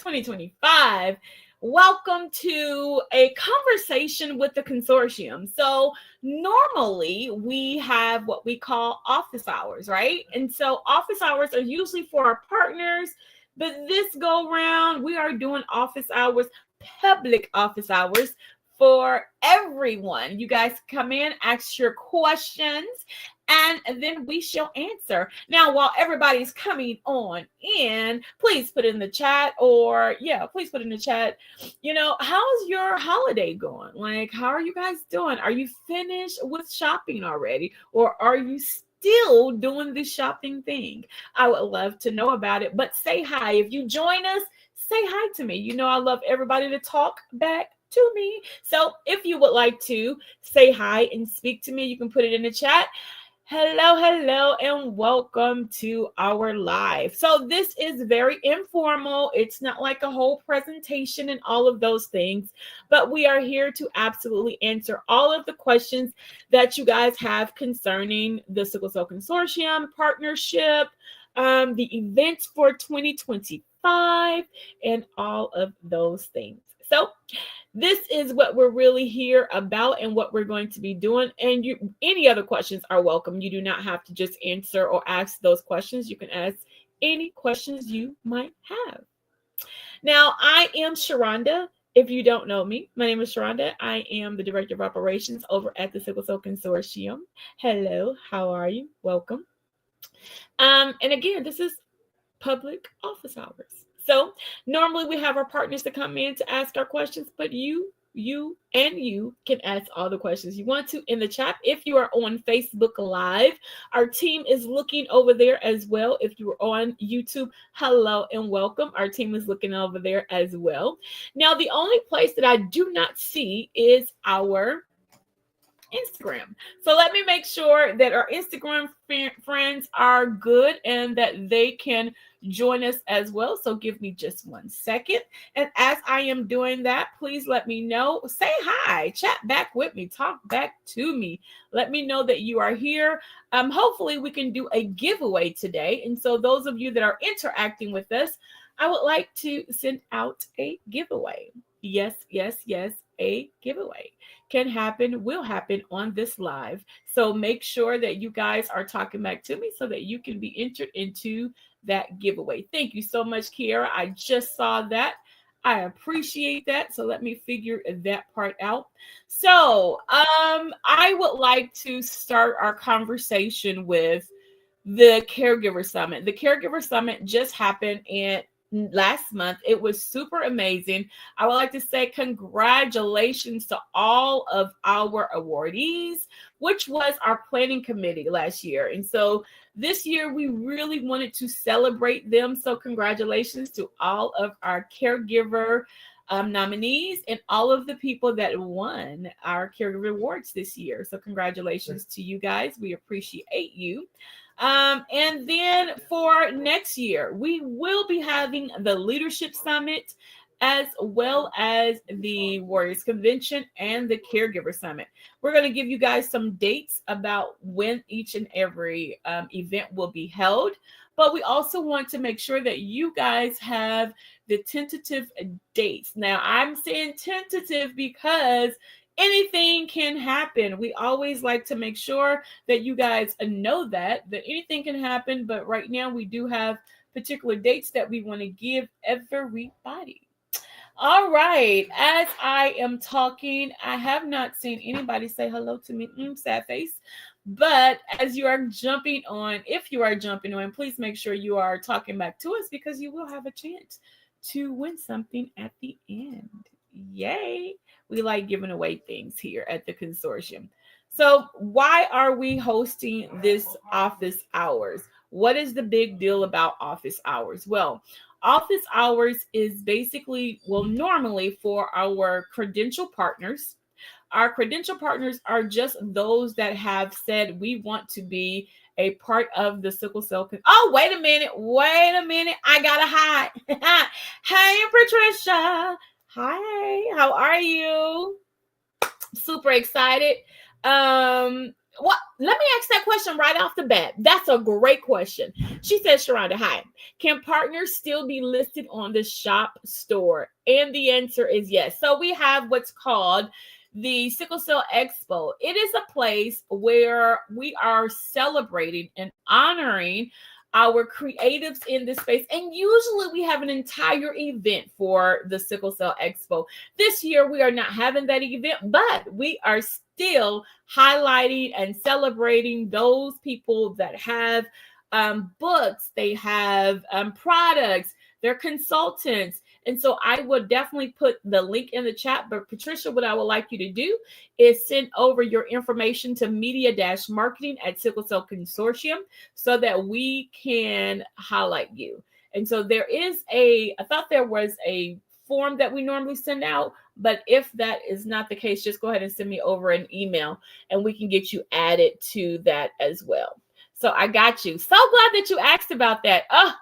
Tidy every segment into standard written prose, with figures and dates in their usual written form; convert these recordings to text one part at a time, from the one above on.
2025. Welcome to a conversation with the consortium. So normally we have what we call office hours, right? And so office hours are usually for our partners, but this go round, we are doing office hours, public office hours for everyone. You guys come in, ask your questions, and then we shall answer. Now, while everybody's coming on in, please put in the chat, please put in the chat, how's your holiday going? Like, how are you guys doing? Are you finished with shopping already? Or are you still doing the shopping thing? I would love to know about it, but say hi. If you join us, say hi to me. You know, I love everybody to talk back to me. So if you would like to say hi and speak to me, you can put it in the chat. Hello, and welcome to our live. So this is very informal. It's not like a whole presentation and all of those things, but we are here to absolutely answer all of the questions that you guys have concerning the Sickle Cell Consortium partnership, the events for 2025, and all of those things. So this is what we're really here about and what we're going to be doing. And any other questions are welcome. You do not have to just answer or ask those questions. You can ask any questions you might have. Now, I am Sharonda. If you don't know me, my name is Sharonda. I am the Director of Operations over at the Sickle Cell Consortium. Hello, how are you? Welcome. And again, this is public office hours. So normally we have our partners to come in to ask our questions, but you can ask all the questions you want to in the chat. If you are on Facebook Live, our team is looking over there as well. If you are on YouTube, hello and welcome. Our team is looking over there as well. Now, the only place that I do not see is our Instagram. So let me make sure that our Instagram friends are good and that they can join us as well. So give me just 1 second. And as I am doing that, please let me know. Say hi, chat back with me, talk back to me. Let me know that you are here. Hopefully we can do a giveaway today. And so those of you that are interacting with us, I would like to send out a giveaway. Yes, a giveaway will happen on this live. So make sure that you guys are talking back to me so that you can be entered into that giveaway. Thank you so much, Kiara. I just saw that. I appreciate that. So let me figure that part out. So I would like to start our conversation with the Caregiver Summit. The Caregiver Summit just happened last month. It was super amazing. I would like to say congratulations to all of our awardees, which was our planning committee last year. And so this year we really wanted to celebrate them. So congratulations to all of our caregiver nominees and all of the people that won our caregiver awards this year. So congratulations to you guys. We appreciate you. And then for next year, we will be having the Leadership Summit as well as the Warriors Convention and the Caregiver Summit. We're going to give you guys some dates about when each and every event will be held. But we also want to make sure that you guys have the tentative dates. Now, I'm saying tentative because anything can happen. We always like to make sure that you guys know that anything can happen. But right now we do have particular dates that we want to give everybody. All right. As I am talking, I have not seen anybody say hello to me. Sad face. But as you are jumping on, if you are jumping on, please make sure you are talking back to us because you will have a chance to win something at the end. Yay. We like giving away things here at the consortium. So why are we hosting this office hours? What is the big deal about office hours? Well, office hours is basically, normally for our credential partners. Our credential partners are just those that have said we want to be a part of the sickle cell. Oh, wait a minute. I got to hide. Hey, Patricia. Hi, how are you? Super excited. What? Let me ask that question right off the bat. That's a great question. She says, Sharonda, hi. Can partners still be listed on the shop store? And the answer is yes. So we have what's called the Sickle Cell Expo. It is a place where we are celebrating and honoring our creatives in this space. And usually we have an entire event for the Sickle Cell Expo. This year we are not having that event, but we are still highlighting and celebrating those people that have books, they have products, they're consultants. And so I would definitely put the link in the chat. But Patricia, what I would like you to do is send over your information to media-marketing at Sickle Cell Consortium so that we can highlight you. And so there is I thought there was a form that we normally send out, but if that is not the case, just go ahead and send me over an email and we can get you added to that as well. So I got you. So glad that you asked about that. Oh,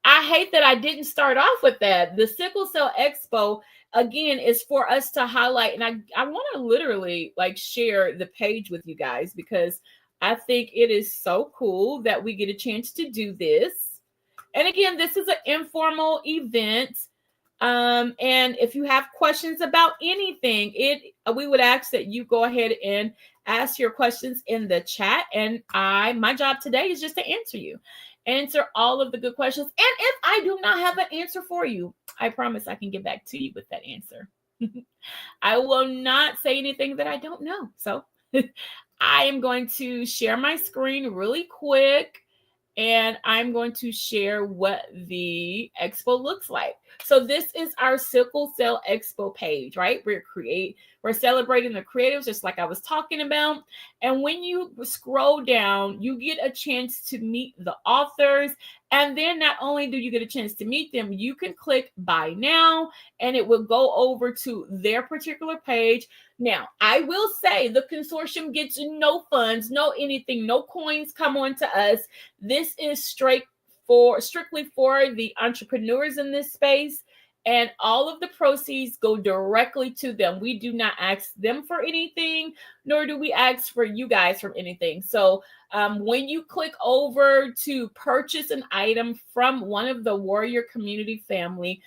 I hate that I didn't start off with that. The Sickle Cell Expo, again, is for us to highlight. And I want to literally like share the page with you guys because I think it is so cool that we get a chance to do this. And again, this is an informal event. And if you have questions about anything, we would ask that you go ahead and ask your questions in the chat. And my job today is just to answer all of the good questions. And if I do not have an answer for you, I promise I can get back to you with that answer. I will not say anything that I don't know. So I am going to share my screen really quick. And I'm going to share what the expo looks like. So this is our Sickle Cell Expo page, right? We're celebrating the creatives, just like I was talking about. And when you scroll down, you get a chance to meet the authors. And then not only do you get a chance to meet them, you can click buy now, and it will go over to their particular page. Now, I will say the consortium gets no funds, no anything, no coins come on to us. This is strictly for the entrepreneurs in this space, and all of the proceeds go directly to them. We do not ask them for anything, nor do we ask for you guys for anything. So when you click over to purchase an item from one of the Warrior Community family,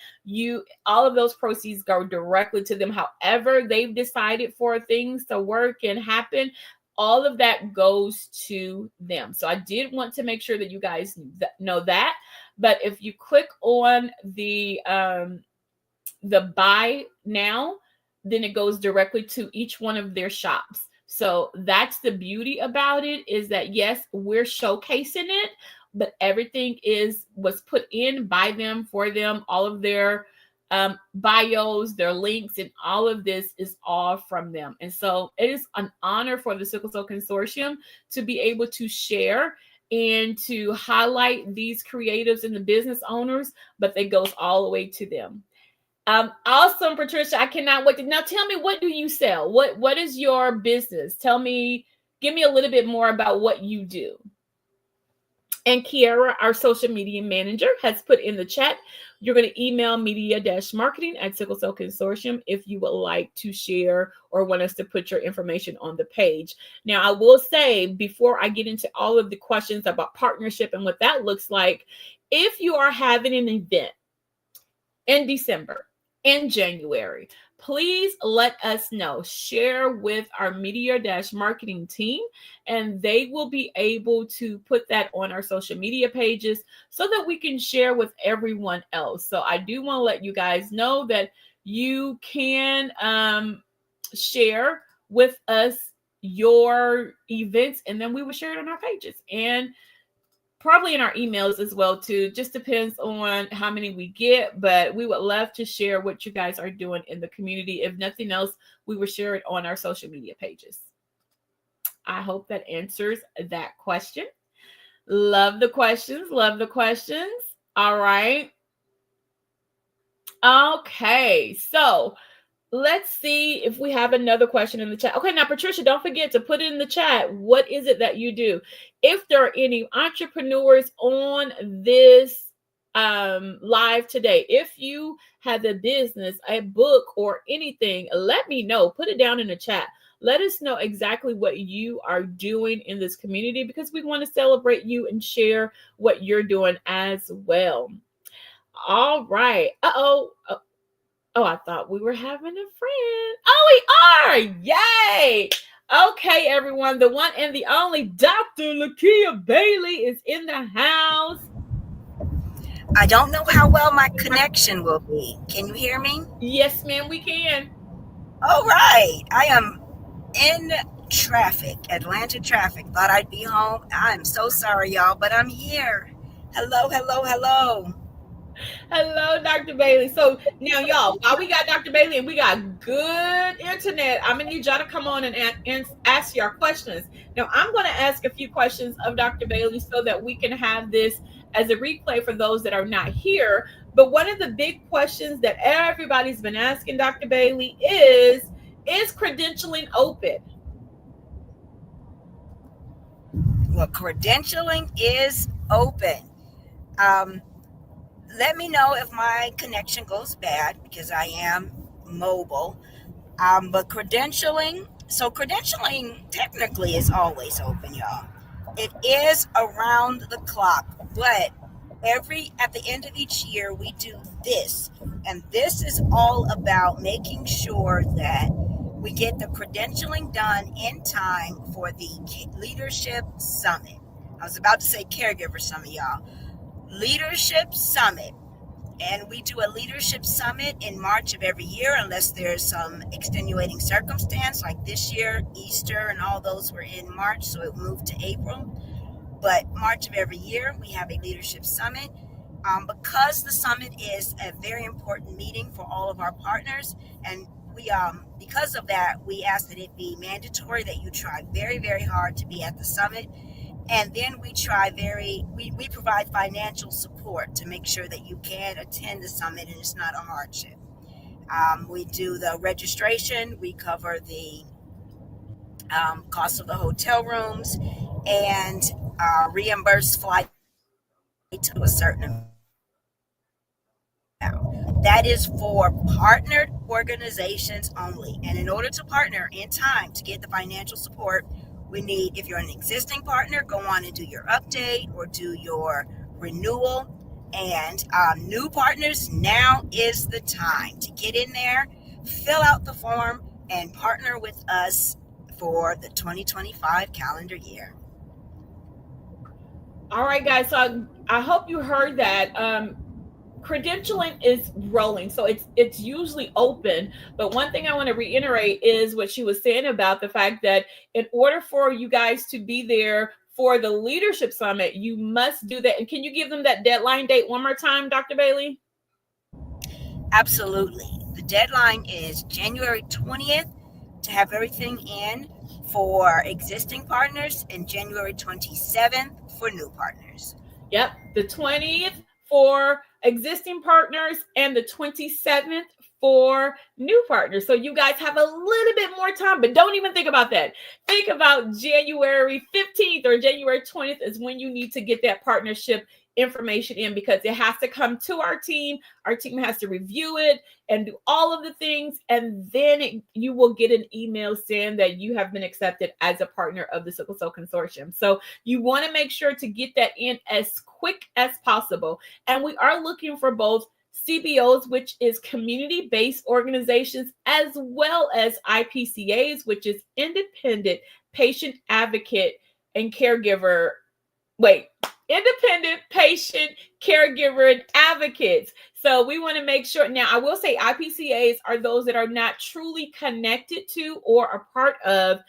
all of those proceeds go directly to them. However they've decided for things to work and happen, all of that goes to them. So I did want to make sure that you guys know that. But if you click on the buy now, then it goes directly to each one of their shops. So that's the beauty about it, is that yes, we're showcasing it, but everything was put in by them, for them. All of their bios, their links, and all of this is all from them. And so it is an honor for the Sickle Cell Consortium to be able to share and to highlight these creatives and the business owners, but it goes all the way to them. Awesome, Patricia. I cannot wait. Now tell me, what do you sell? What is your business? Give me a little bit more about what you do. And Kiara, our social media manager, has put in the chat, you're going to email media-marketing at Sickle Cell Consortium if you would like to share or want us to put your information on the page. Now, I will say, before I get into all of the questions about partnership and what that looks like, if you are having an event in December, in January, please let us know. Share with our media-marketing team, and they will be able to put that on our social media pages so that we can share with everyone else. So I do want to let you guys know that you can share with us your events, and then we will share it on our pages and probably in our emails as well too. Just depends on how many we get, but we would love to share what you guys are doing in the community. If nothing else, we will share it on our social media pages. I hope that answers that question. Love the questions. Love the questions. All right. Okay. So let's see if we have another question in the chat. Okay, now, Patricia, don't forget to put it in the chat. What is it that you do? If there are any entrepreneurs on this live today, if you have a business, a book, or anything, let me know. Put it down in the chat. Let us know exactly what you are doing in this community, because we want to celebrate you and share what you're doing as well. All right. Uh-oh. Oh, I thought we were having a friend. Oh, we are. Yay. Okay, everyone. The one and the only Dr. Lakia Bailey is in the house. I don't know how well my connection will be. Can you hear me? Yes, ma'am, we can. All right. I am in traffic, Atlanta traffic. Thought I'd be home. I'm so sorry, y'all, but I'm here. Hello, hello, hello. Hello, Dr. Bailey. So now, y'all, while we got Dr. Bailey and we got good internet, I'm gonna need y'all to come on and ask your questions. Now, I'm gonna ask a few questions of Dr. Bailey so that we can have this as a replay for those that are not here. But one of the big questions that everybody's been asking Dr. Bailey is credentialing open? Well, credentialing is open. Um, Let me know if my connection goes bad because I am mobile. But credentialing technically is always open, y'all. It is around the clock, but at the end of each year we do this, and this is all about making sure that we get the credentialing done in time for the leadership summit. I was about to say caregiver summit, y'all. Leadership summit. And we do a leadership summit in March of every year, unless there's some extenuating circumstance, like this year, Easter and all those were in March, so it moved to April. But March of every year, we have a leadership summit. Because the summit is a very important meeting for all of our partners, and because of that, we ask that it be mandatory that you try very, very hard to be at the summit. And then we provide financial support to make sure that you can attend the summit and it's not a hardship. We do the registration, we cover the cost of the hotel rooms, and reimburse flight to a certain amount. That is for partnered organizations only. And in order to partner in time to get the financial support, we need, if you're an existing partner, go on and do your update or do your renewal. And new partners, now is the time to get in there, fill out the form, and partner with us for the 2025 calendar year. All right, guys. So I hope you heard that. Credentialing is rolling, so it's usually open. But one thing I want to reiterate is what she was saying about the fact that in order for you guys to be there for the leadership summit, you must do that. And can you give them that deadline date one more time, Dr. Bailey? Absolutely. The deadline is January 20th to have everything in for existing partners, and January 27th for new partners. Yep, the 20th for existing partners and the 27th for new partners. So you guys have a little bit more time, but don't even think about that. Think about January 15th or January 20th is when you need to get that partnership information in, because it has to come to our team. Our team has to review it and do all of the things, and then you will get an email saying that you have been accepted as a partner of the Sickle Cell Consortium. So you want to make sure to get that in as quick as possible. And we are looking for both CBOs, which is community-based organizations, as well as IPCAs, which is independent patient advocate and caregiver. Independent patient caregiver and advocates. So we want to make sure. Now, I will say IPCAs are those that are not truly connected to or a part of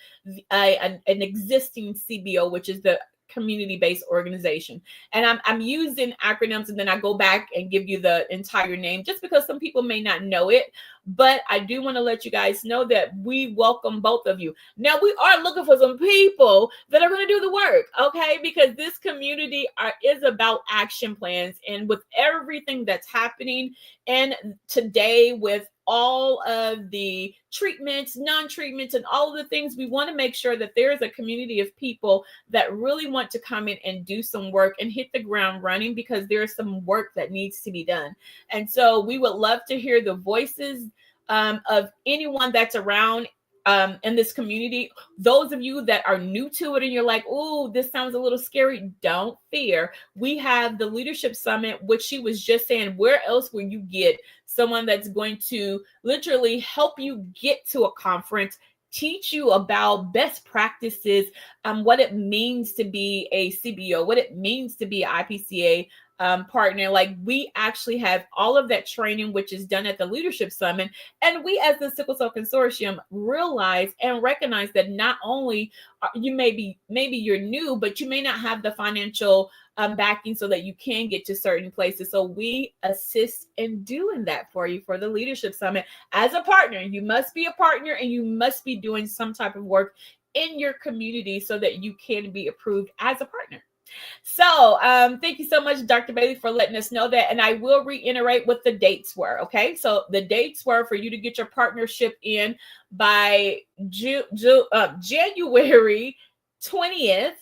an existing CBO, which is the community-based organization. And I'm using acronyms, and then I go back and give you the entire name just because some people may not know it. But I do want to let you guys know that we welcome both of you. Now, we are looking for some people that are going to do the work, okay? Because this community is about action plans. And with everything that's happening and today, with all of the treatments, non-treatments, and all of the things, we want to make sure that there's a community of people that really want to come in and do some work and hit the ground running, because there's some work that needs to be done. And so we would love to hear the voices of anyone that's around in this community. Those of you that are new to it and you're like, oh, this sounds a little scary, don't fear. We have the Leadership Summit, which she was just saying, where else will you get someone that's going to literally help you get to a conference, teach you about best practices, what it means to be a CBO, what it means to be an IPCA partner. Like, we actually have all of that training, which is done at the Leadership Summit. And we, as the Sickle Cell Consortium, realize and recognize that not only you maybe you're new, but you may not have the financial backing so that you can get to certain places. So we assist in doing that for you for the Leadership Summit. As a partner, you must be a partner and you must be doing some type of work in your community so that you can be approved as a partner. So thank you so much, Dr. Bailey, for letting us know that. And I will reiterate what the dates were. Okay. So the dates were for you to get your partnership in by January 20th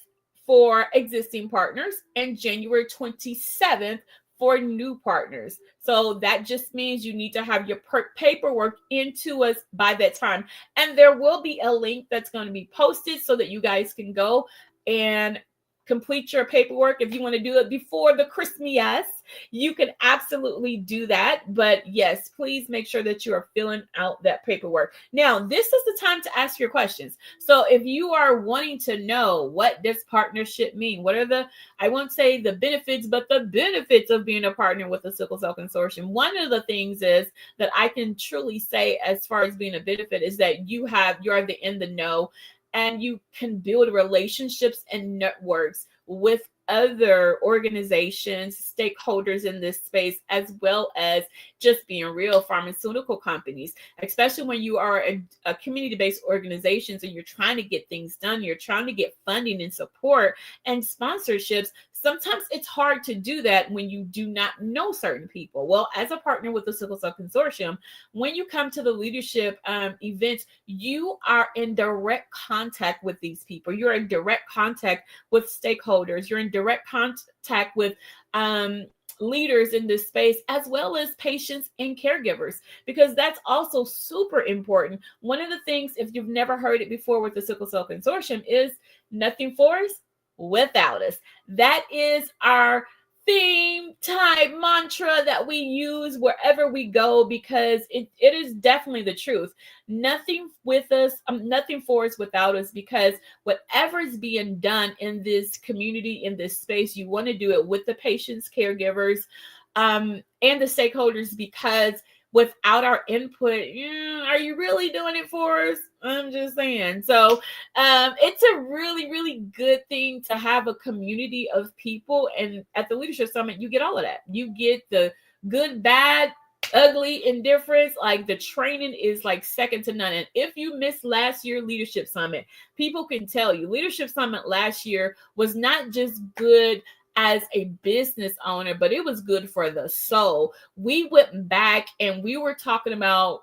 for existing partners and January 27th for new partners. So that just means you need to have your paperwork into us by that time. And there will be a link that's going to be posted so that you guys can go and complete your paperwork. If you want to do it before the Christmas, you can absolutely do that. But yes, please make sure that you are filling out that paperwork. Now, this is the time to ask your questions. So if you are wanting to know what does partnership mean, what are the, I won't say the benefits, but the benefits of being a partner with the Sickle Cell Consortium. One of the things is that I can truly say as far as being a benefit is that you're in the know, and you can build relationships and networks with other organizations, stakeholders in this space, as well as just being real pharmaceutical companies, especially when you are a community-based organization. So you're trying to get things done. You're trying to get funding and support and sponsorships. Sometimes it's hard to do that when you do not know certain people. Well, as a partner with the Sickle Cell Consortium, when you come to the leadership events, you are in direct contact with these people. You're in direct contact with stakeholders. You're in direct contact with leaders in this space, as well as patients and caregivers, because that's also super important. One of the things, if you've never heard it before with the Sickle Cell Consortium, is nothing for us without us. That is our theme type mantra that we use wherever we go, because it is definitely the truth. Nothing with us, nothing for us without us, because whatever is being done in this community, in this space, you want to do it with the patients, caregivers, and the stakeholders, because without our input, are you really doing it for us? I'm just saying. So it's a really, really good thing to have a community of people. And at the Leadership Summit, you get all of that. You get the good, bad, ugly, indifference. Like, the training is like second to none. And if you missed last year's Leadership Summit, people can tell you Leadership Summit last year was not just good as a business owner, but it was good for the soul. We went back and we were talking about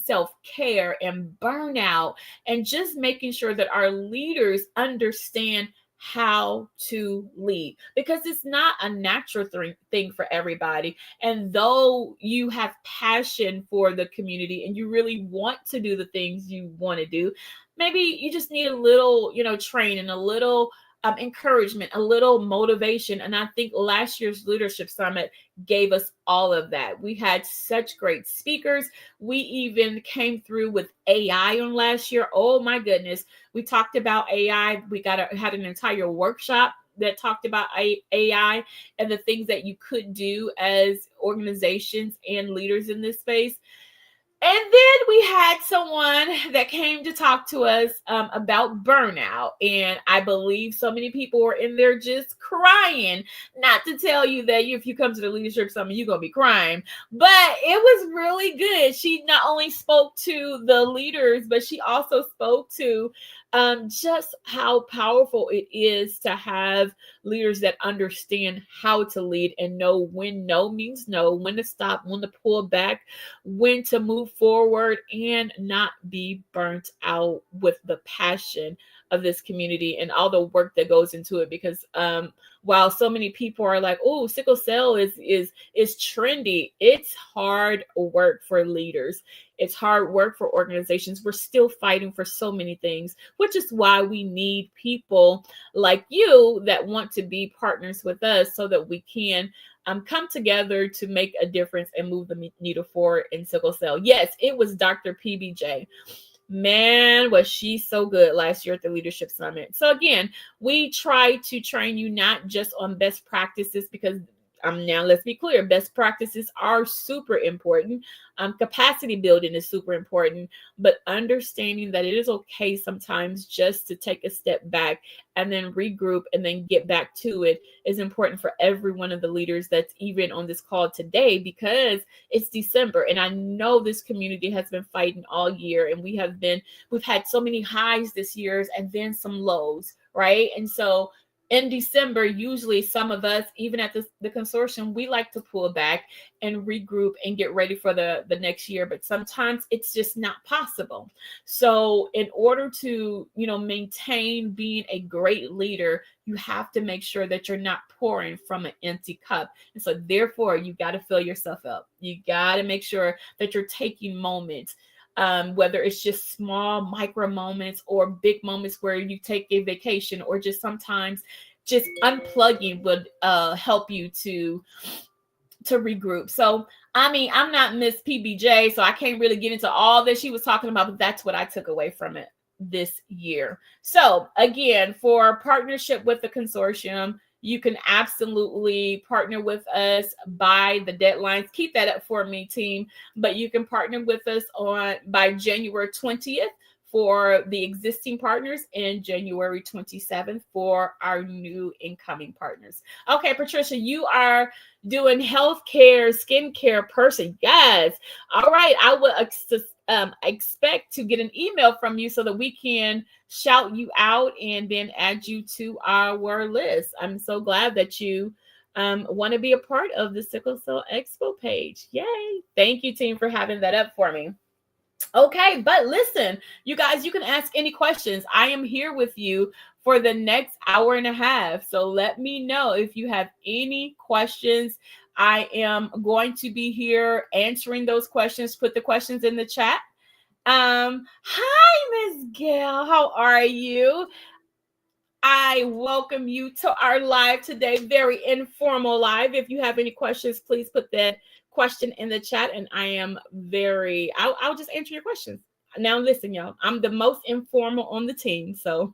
self-care and burnout, and just making sure that our leaders understand how to lead, because it's not a natural thing for everybody. And though you have passion for the community and you really want to do the things you want to do, maybe you just need a little, training, a little encouragement, a little motivation. And I think last year's Leadership Summit gave us all of that. We had such great speakers. We even came through with AI on last year. Oh my goodness. We talked about AI. We had an entire workshop that talked about AI and the things that you could do as organizations and leaders in this space. And then we had someone that came to talk to us about burnout. And I believe so many people were in there just crying. Not to tell you that if you come to the Leadership Summit, you're going to be crying. But it was really good. She not only spoke to the leaders, but she also spoke to just how powerful it is to have leaders that understand how to lead and know when no means no, when to stop, when to pull back, when to move forward, and not be burnt out with the passion of this community and all the work that goes into it. Because while so many people are like, oh, sickle cell is trendy, it's hard work for leaders. It's hard work for organizations. We're still fighting for so many things, which is why we need people like you that want to be partners with us so that we can come together to make a difference and move the needle forward in sickle cell. Yes, it was Dr. PBJ. Man, was she so good last year at the Leadership Summit. So again, we try to train you not just on best practices, because now let's be clear, best practices are super important. Capacity building is super important, but understanding that it is okay sometimes just to take a step back and then regroup and then get back to it is important for every one of the leaders that's even on this call today, because it's December and I know this community has been fighting all year, and we've had so many highs this year and then some lows, right? And so in December, usually some of us, even at the consortium, we like to pull back and regroup and get ready for the next year. But sometimes it's just not possible. So in order to, maintain being a great leader, you have to make sure that you're not pouring from an empty cup. And so therefore, you got to fill yourself up. You got to make sure that you're taking moments. Whether it's just small micro moments or big moments where you take a vacation, or just sometimes just unplugging would help you to regroup. So, I mean, I'm not Miss PBJ, so I can't really get into all that she was talking about, but that's what I took away from it this year. So again, for partnership with the consortium, you can absolutely partner with us by the deadlines. Keep that up for me, team. But you can partner with us by January 20th for the existing partners and January 27th for our new incoming partners. Okay, Patricia, you are doing healthcare, skincare person. Yes. All right. I would expect to get an email from you so that we can shout you out and then add you to our list. I'm so glad that you want to be a part of the Sickle Cell Expo page. Yay. Thank you, team, for having that up for me. Okay, but listen, you guys, you can ask any questions. I am here with you for the next hour and a half. So let me know if you have any questions. I am going to be here answering those questions. Put the questions in the chat. Hi, Miss Gail. How are you? I welcome you to our live today, very informal live. If you have any questions, please put that question in the chat, and I'll just answer your questions. Now, listen, y'all, I'm the most informal on the team, so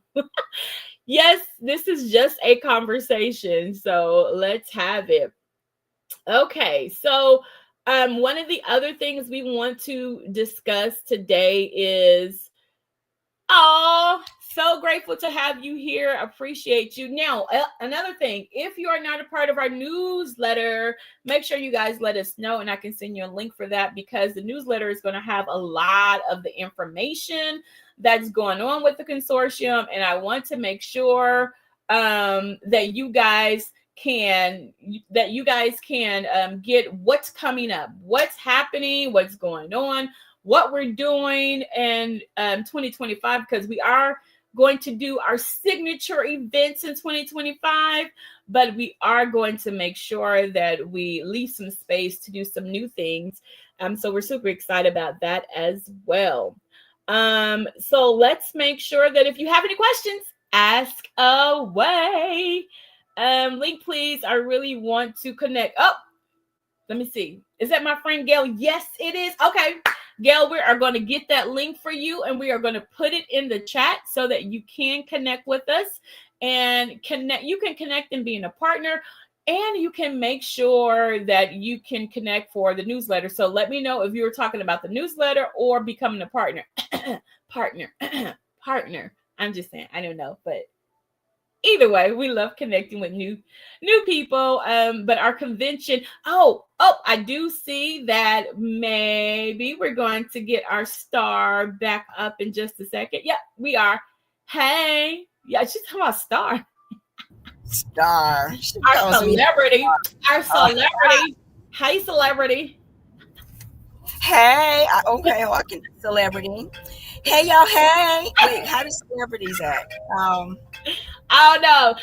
yes, this is just a conversation, so let's have it. Okay, so one of the other things we want to discuss today is, so grateful to have you here. Appreciate you. Now, another thing, if you are not a part of our newsletter, make sure you guys let us know, and I can send you a link for that, because the newsletter is going to have a lot of the information that's going on with the consortium, and I want to make sure that you guys can get what's coming up, what's happening, what's going on, what we're doing in 2025, because we are going to do our signature events in 2025, but we are going to make sure that we leave some space to do some new things. So we're super excited about that as well. So let's make sure that if you have any questions, ask away. Link, please. I really want to connect. Oh, let me see. Is that my friend Gail? Yes, it is. Okay. Gail, we are going to get that link for you, and we are going to put it in the chat so that you can connect with us and connect. You can connect in being a partner, and you can make sure that you can connect for the newsletter. So let me know if you were talking about the newsletter or becoming a partner. partner. I'm just saying, I don't know, but either way, we love connecting with new people. But our convention, I do see that maybe we're going to get our star back up in just a second. Yep, we are. Hey, yeah, she's talking about star. Star. Our celebrity. Our celebrity. Hey, celebrity. Hey, okay, I can celebrity. Hey, y'all. Hey, wait, how do celebrities act? Oh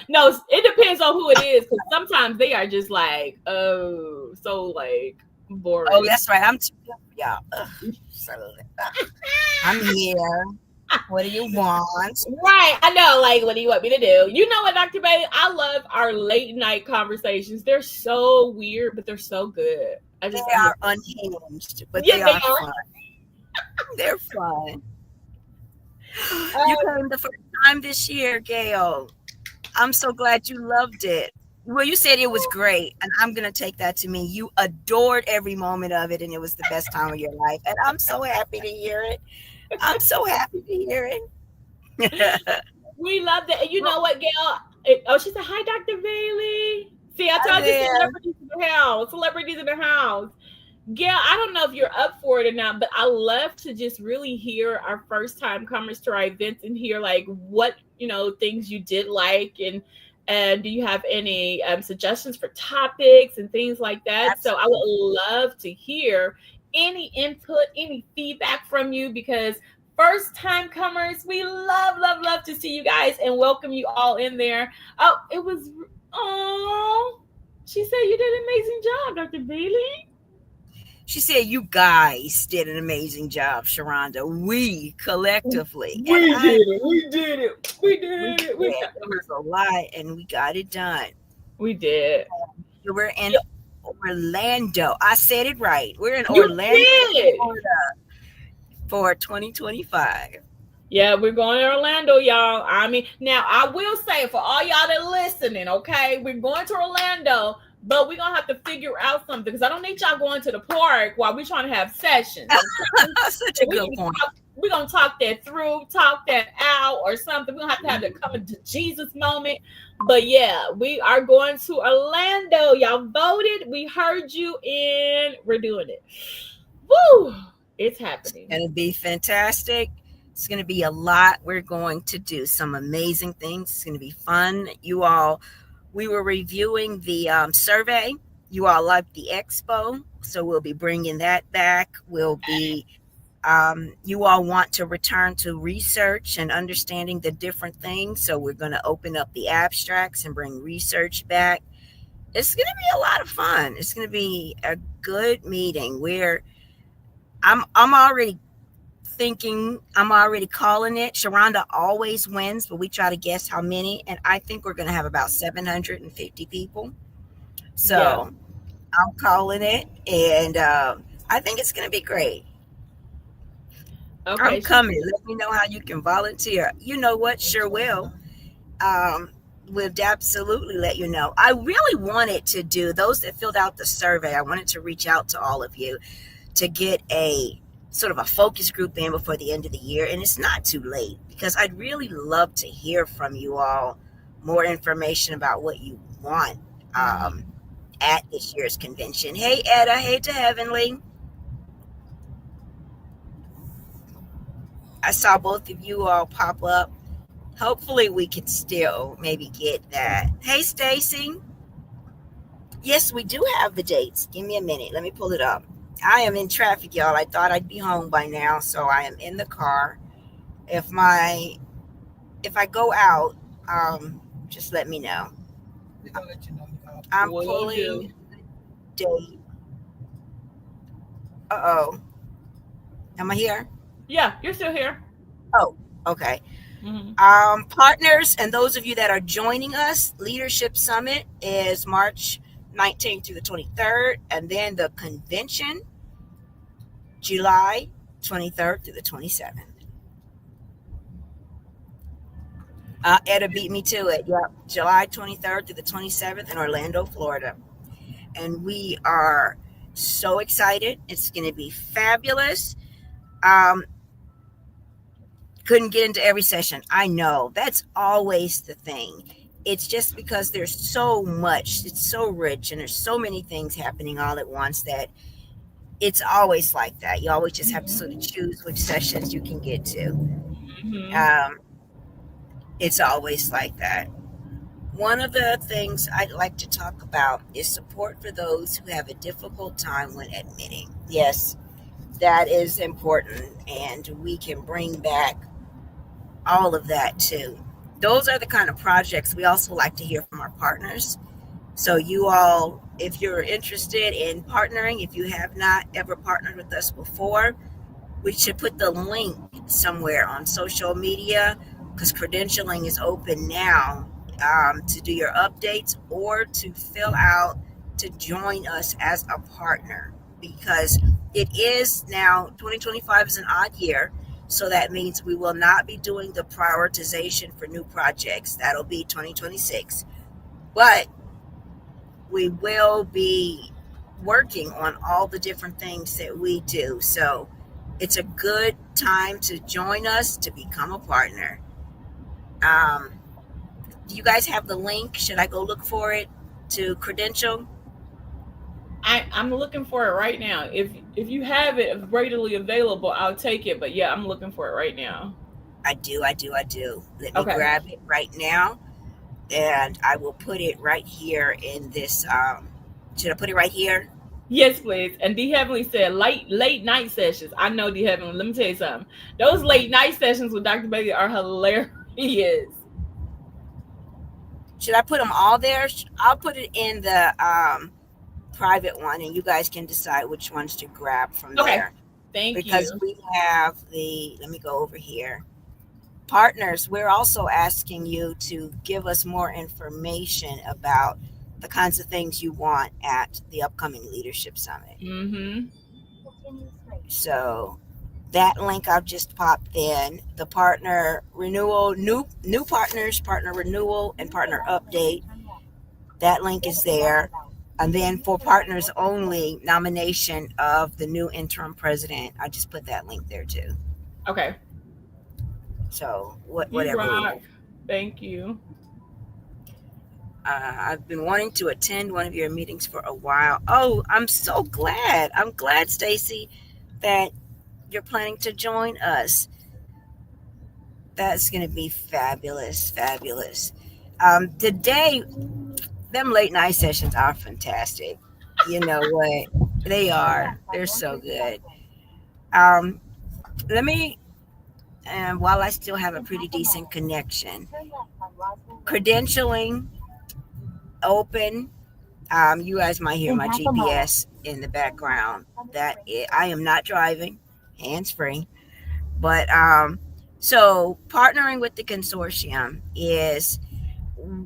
no, it depends on who it is because sometimes they are just like, oh, so like boring. Oh, that's right. I'm too y'all. So, I'm here. What do you want? Right, I know. Like, what do you want me to do? You know what, Dr. Bailey? I love our late night conversations. They're so weird, but they're so good. They are unhinged, but yeah, they are fun. They're fun. You came the first time this year, Gail. I'm so glad you loved it. Well, you said it was great, and I'm going to take that to mean you adored every moment of it, and it was the best time of your life. And I'm so happy to hear it. I'm so happy to hear it. We loved it. And you know what, Gail? She said, hi, Dr. Bailey. See, I told you celebrities in the house. Celebrities in the house. Gail, I don't know if you're up for it or not, but I love to just really hear our first time comers to our events and hear like what, things you did like and do you have any suggestions for topics and things like that? Absolutely. So I would love to hear any input, any feedback from you because first time comers, we love to see you guys and welcome you all in there. She said you did an amazing job, Dr. Bailey. She said you guys did an amazing job, Sharonda. We collectively. We did it. It was a lot, and we got it done. We did. We're in Orlando. I said it right. We're in Orlando, Florida for 2025. Yeah, we're going to Orlando, y'all. I mean, now I will say for all y'all that are listening, okay, we're going to Orlando. But we're going to have to figure out something because I don't need y'all going to the park while we're trying to have sessions. Such a good point. We're going to talk that through, talk that out or something. We're going to have to come to Jesus moment. But yeah, we are going to Orlando. Y'all voted. We heard you and we're doing it. Woo! It's happening. It's going to be fantastic. It's going to be a lot. We're going to do some amazing things. It's going to be fun. You all... We were reviewing the survey. You all liked the expo, so we'll be bringing that back. We'll be, you all want to return to research and understanding the different things, so we're going to open up the abstracts and bring research back. It's going to be a lot of fun. It's going to be a good meeting where I'm already thinking, I'm already calling it. Sharonda always wins, but we try to guess how many, and I think we're going to have about 750 people. So yeah. I'm calling it, and I think it's going to be great. Okay, I'm coming. Let me know how you can volunteer. You know what? Sure will. We'll absolutely let you know. I really wanted to do, those that filled out the survey, I wanted to reach out to all of you to get a sort of a focus group in before the end of the year, and it's not too late because I'd really love to hear from you all more information about what you want at this year's convention. Hey Etta, hey to Heavenly. I saw both of you all pop up. Hopefully we can still maybe get that. Hey Stacy. Yes, we do have the dates. Give me a minute. Let me pull it up. I am in traffic, y'all. I thought I'd be home by now, so I am in the car. If I go out, just let me know. We're gonna let you know. I'm pulling date. Uh-oh. Am I here? Yeah, you're still here. Oh, okay. Mm-hmm. Partners and those of you that are joining us, Leadership Summit is March 19th through the 23rd, and then the convention July 23rd through the 27th. Etta beat me to it. Yep, July 23rd through the 27th in Orlando, Florida. And we are so excited. It's going to be fabulous. Couldn't get into every session. I know that's always the thing. It's just because there's so much, it's so rich, and there's so many things happening all at once that it's always like that. You always just have to sort of choose which sessions you can get to. Mm-hmm. It's always like that. One of the things I'd like to talk about is support for those who have a difficult time when admitting. Yes, that is important, and we can bring back all of that too. those are the kind of projects we also like to hear from our partners. So you all, if you're interested in partnering, if you have not ever partnered with us before, we should put the link somewhere on social media, because credentialing is open now, to do your updates or to fill out to join us as a partner, because it is now 2025 is an odd year. So that means we will not be doing the prioritization for new projects. That'll be 2026. But we will be working on all the different things that we do. So it's a good time to join us to become a partner. Do you guys have the link? Should I go look for it to credential? I'm looking for it right now. If you have it readily available, I'll take it. But yeah, I'm looking for it right now. I do. Let me Okay. grab it right now, and I will put it right here in this. Should I put it right here? Yes, please. And D Heavenly said late night sessions. I know D Heavenly. Let me tell you something. Those late night sessions with Dr. Bailey are hilarious. Should I put them all there? I'll put it in the private one, and you guys can decide which ones to grab from there. Thank Because you. we have let me go over here. Partners, we're also asking you to give us more information about the kinds of things you want at the upcoming Leadership Summit. Mm-hmm. So that link I've just popped in, the partner renewal, new partners, partner renewal, and partner update. That link is there. And then for partners only, nomination of the new interim president, I just put that link there too. Okay. So You whatever. rock. Thank you. I've been wanting to attend one of your meetings for a while. Oh, I'm so glad. I'm glad, Stacy, that you're planning to join us. That's going to be fabulous. Today, them late night sessions are fantastic. You know what? They are. They're so good. Let me, and while I still have a pretty decent connection, credentialing open. You guys might hear my GPS in the background. I am not driving, hands free. But so partnering with the consortium is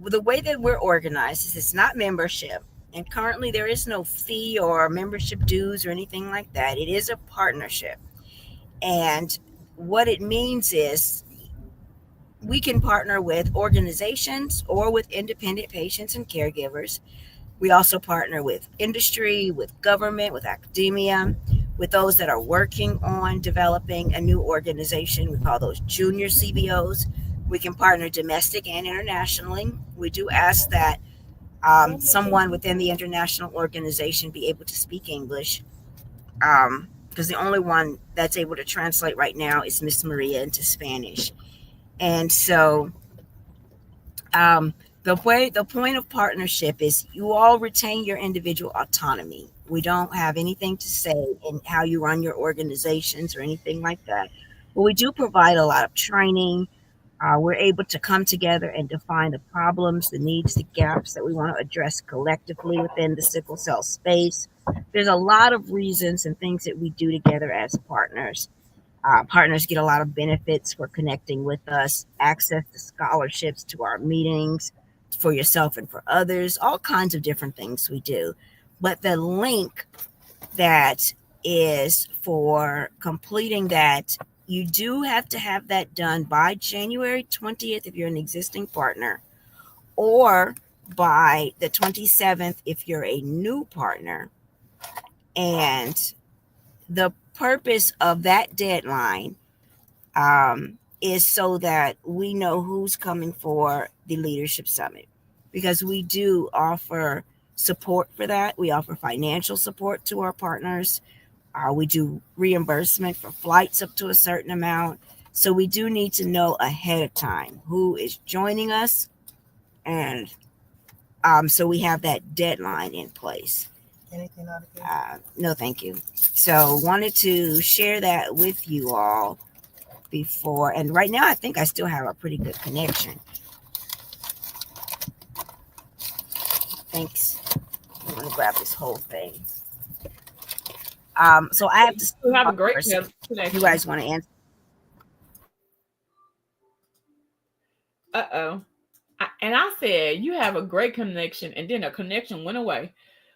the way that we're organized. Is it's not membership, and currently there is no fee or membership dues or anything like that. It is a partnership, and what it means is we can partner with organizations or with independent patients and caregivers. We also partner with industry, with government, with academia, with those that are working on developing a new organization. We call those junior CBOs. We can partner domestic and internationally. We do ask that someone within the international organization be able to speak English, because the only one that's able to translate right now is Miss Maria into Spanish. And so the point of partnership is you all retain your individual autonomy. We don't have anything to say in how you run your organizations or anything like that. But we do provide a lot of training. We're able to come together and define the problems, the needs, the gaps that we want to address collectively within the sickle cell space. There's a lot of reasons and things that we do together as partners. Partners get a lot of benefits for connecting with us, access to scholarships to our meetings for yourself and for others, all kinds of different things we do. But the link that is for completing that, you do have to have that done by January 20th if you're an existing partner, or by the 27th if you're a new partner. And the purpose of that deadline is so that we know who's coming for the Leadership Summit, because we do offer support for that. We offer financial support to our partners. We do reimbursement for flights up to a certain amount. So we do need to know ahead of time who is joining us. And so we have that deadline in place. Anything out of here? No, thank you. So wanted to share that with you all. before, and right now I think I still have a pretty good connection. Thanks. I'm gonna grab this whole thing. So I have to have a great connection. You guys want to answer? And I said, you have a great connection, and then a connection went away.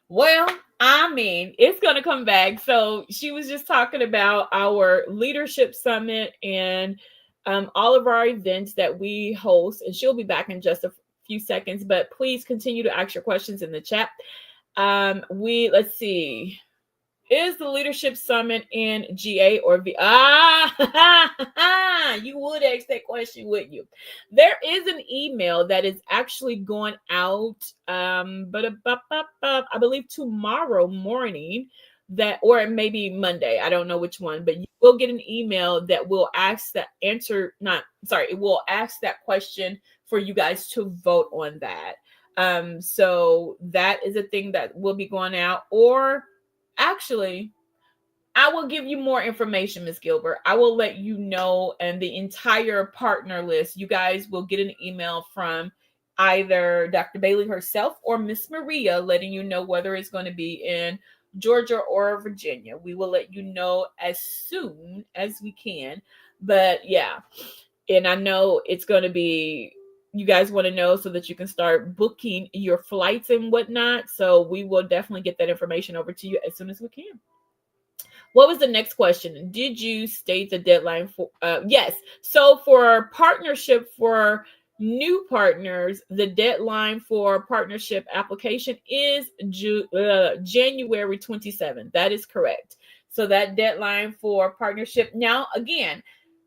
Well, I mean, it's going to come back. So she was just talking about our leadership summit and all of our events that we host, and she'll be back in just a few seconds, but please continue to ask your questions in the chat. Let's see. Is the leadership summit in GA or V? You would ask that question, wouldn't you? There is an email that is actually going out, I believe tomorrow morning, or maybe Monday. I don't know which one, but you will get an email that will ask that it will ask that question for you guys to vote on that. So that is a thing that will be going out, or actually, I will give you more information, Ms. Gilbert. I will let you know, and the entire partner list, you guys will get an email from either Dr. Bailey herself or Miss Maria letting you know whether it's going to be in Georgia or Virginia. We will let you know as soon as we can. But yeah, and I know it's going to be, you guys want to know so that you can start booking your flights and whatnot. So we will definitely get that information over to you as soon as we can. What was the next question? Did you state the deadline for? Yes. So for partnership for new partners, the deadline for partnership application is January 27th. That is correct. So that deadline for partnership. Now, again,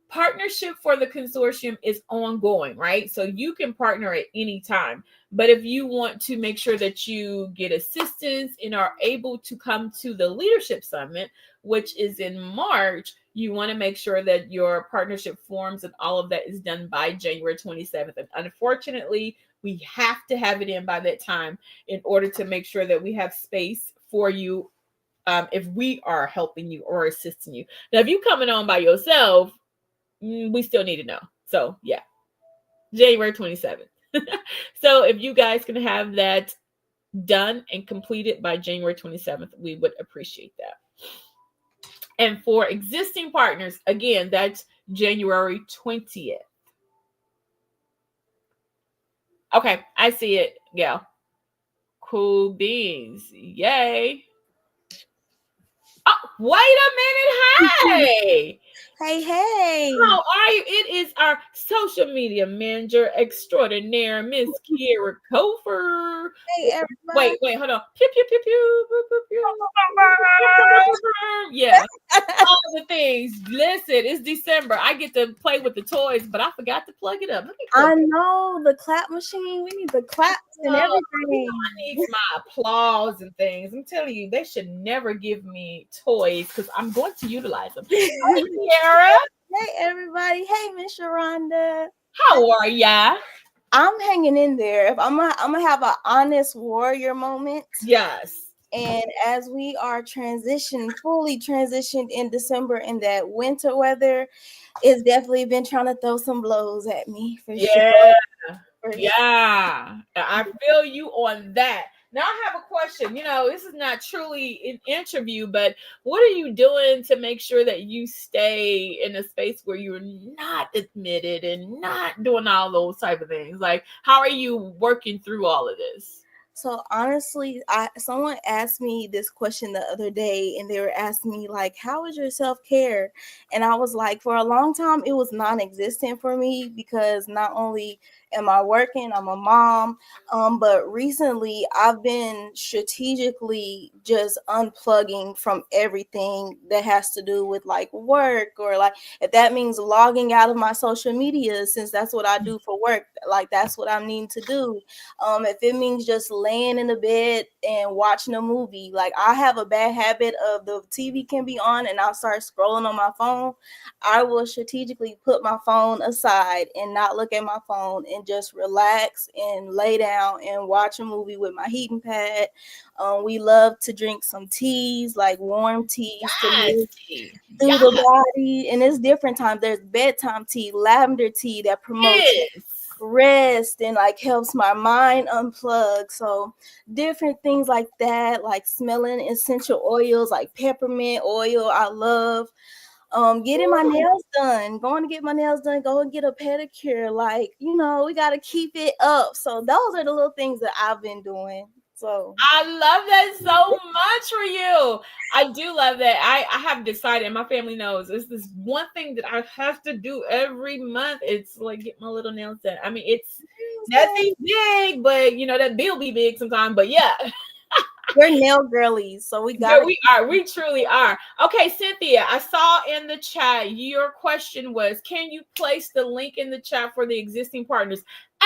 partnership for the consortium is ongoing, right? So you can partner at any time. But if you want to make sure that you get assistance and are able to come to the leadership summit, which is in March, you want to make sure that your partnership forms and all of that is done by January 27th. And unfortunately, we have to have it in by that time in order to make sure that we have space for you if we are helping you or assisting you. Now, if you're coming on by yourself, we still need to know. So yeah, January 27th. So if you guys can have that done and completed by January 27th, we would appreciate that. And for existing partners, again, that's January 20th. Okay, I see it, Gail. Cool beans. Yay. Oh, wait a minute. Hey. Hey. How are you? It is our social media manager extraordinaire, Miss Kiera Kofer. Hey, everybody. Wait, hold on. Pew, pew, pew, pew, pew, pew, pew. Yeah, all the things. Listen, it's December. I get to play with the toys, but I forgot to plug it up. I know, the clap machine. We need the claps and everything. I need my applause and things. I'm telling you, they should never give me toys because I'm going to utilize them. Hey, Kiara. Hey, everybody. Hey, Miss Sharonda. How are ya? I'm hanging in there. If I'm gonna have an honest warrior moment. Yes. And as we are fully transitioned in December in that winter weather, it's definitely been trying to throw some blows at me for sure. Yeah, I feel you on that. Now I have a question. You know, this is not truly an interview, but what are you doing to make sure that you stay in a space where you're not admitted and not doing all those type of things? Like, how are you working through all of this? So honestly, someone asked me this question the other day, and they were asking me like, how is your self-care? And I was like, for a long time, it was non-existent for me because not only am I working, I'm a mom, but recently I've been strategically just unplugging from everything that has to do with like work, or like if that means logging out of my social media, since that's what I do for work, like that's what I need to do. If it means just laying in the bed and watching a movie, like I have a bad habit of the TV can be on and I'll start scrolling on my phone. I will strategically put my phone aside and not look at my phone and just relax and lay down and watch a movie with my heating pad. We love to drink some teas, like warm teas, to Yes, move tea. through Yes, the body. And it's different times. There's bedtime tea, lavender tea that promotes rest and like helps my mind unplug. So different things like that, like smelling essential oils like peppermint oil, I love. Getting my nails done, going to get my nails done, go and get a pedicure. Like, you know, we got to keep it up. So those are the little things that I've been doing. So I love that so much for you. I do love that. I have decided, and my family knows, it's this one thing that I have to do every month. It's like get my little nails done. I mean, it's nothing big, but you know, that bill be big sometimes. But yeah. we're nail girlies, so we got Yeah, we are. We truly are. Okay, Cynthia, I saw in the chat your question was, can you place the link in the chat for the existing partners?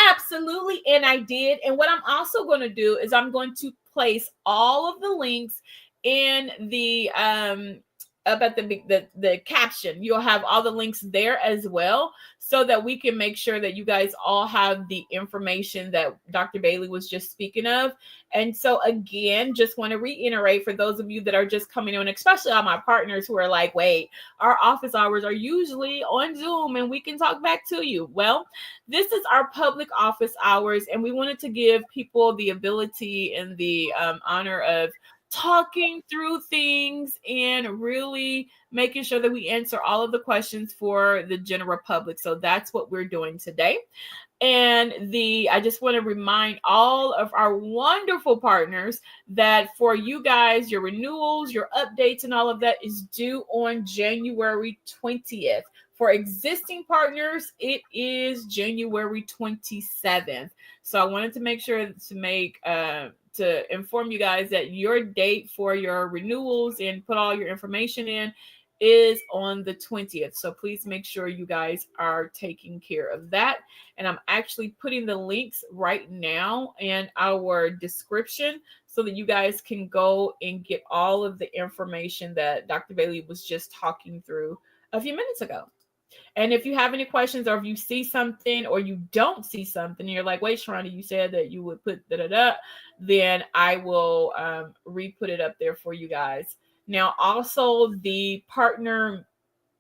Absolutely, and I did. And what I'm also going to do is I'm going to place all of the links in the up at the caption. You'll have all the links there as well, so that we can make sure that you guys all have the information that Dr. Bailey was just speaking of. And so again, just want to reiterate for those of you that are just coming on, especially all my partners who are like, wait, our office hours are usually on Zoom and we can talk back to you. Well, this is our public office hours, and we wanted to give people the ability and the honor of talking through things and really making sure that we answer all of the questions for the general public. So that's what we're doing today. And I just want to remind all of our wonderful partners that for you guys, your renewals, your updates, and all of that is due on January 20th. For existing partners, it is January 27th. So I wanted to make sure to inform you guys that your date for your renewals and put all your information in is on the 20th. So please make sure you guys are taking care of that. And I'm actually putting the links right now in our description so that you guys can go and get all of the information that Dr. Bailey was just talking through a few minutes ago. And if you have any questions, or if you see something or you don't see something, and you're like, wait, Sharonda, you said that you would put da-da-da, then I will re-put it up there for you guys. Now, also the partner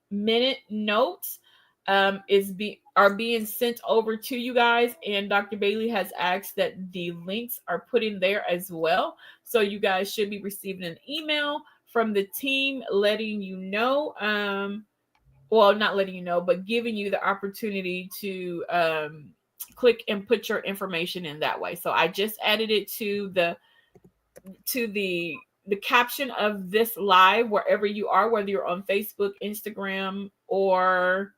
minute notes are being sent over to you guys, and Dr. Bailey has asked that the links are put in there as well. So you guys should be receiving an email from the team letting you know, well, not letting you know, but giving you the opportunity to click and put your information in that way. So I just added it to the caption of this live, wherever you are, whether you're on Facebook, Instagram, or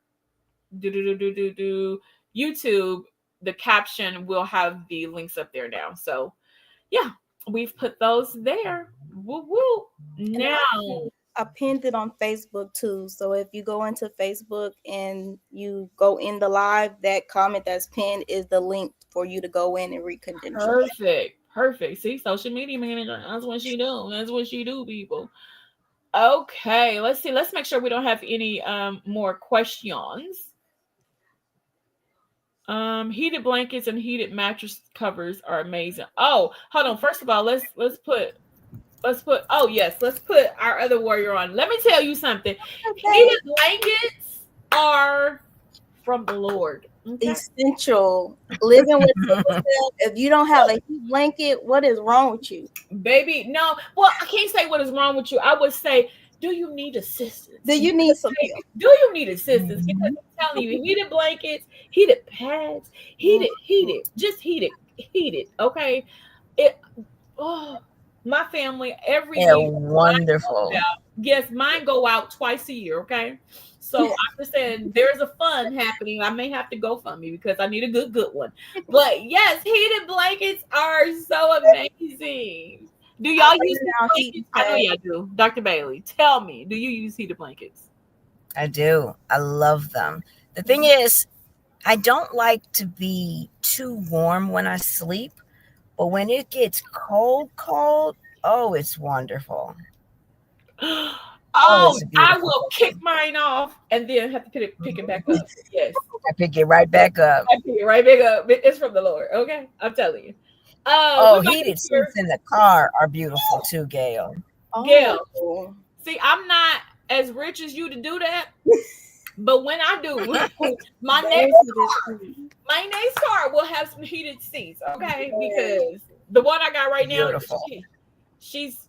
YouTube. The caption will have the links up there now. So yeah, we've put those there. Woo woo. Now I pinned it on Facebook too. So if you go into Facebook and you go in the live, that comment that's pinned is the link for you to go in and re-credential. Perfect. See, social media manager. That's what she do. That's what she do, people. Okay, let's see. Let's make sure we don't have any more questions. Heated blankets and heated mattress covers are amazing. Oh, hold on. First of all, let's put oh yes, let's put our other warrior on. Let me tell you something. Okay. Heated blankets are from the Lord. Okay? Essential. Living with yourself. If you don't have a heat blanket, what is wrong with you? Baby, no. Well, I can't say what is wrong with you. I would say, do you need assistance? Do you need some help? Do you need assistance? Because I'm telling you, heated blankets, heated pads, heated, just heated, okay? My family every They're year. wonderful. Yes, mine go out twice a year, okay? So I'm just saying there's a fun happening. I may have to go for me because I need a good one. But yes, heated blankets are so amazing. Do y'all use heated blankets? I know y'all do. Dr. Bailey, tell me, do you use heated blankets? I do. I love them. The thing is, I don't like to be too warm when I sleep, but when it gets cold, oh, it's wonderful. Oh, it's a I beautiful will kick cookie. mine off and then have to pick it back up. Yes. I pick it right back up. I pick it right back up. It's from the Lord. Okay. I'm telling you. Oh, What about you heated here? seats in the car are beautiful too, Gail. Gail. Oh. See, I'm not as rich as you to do that. But when I do, my next car will have some heated seats, okay? Because the one I got right now, Beautiful. she's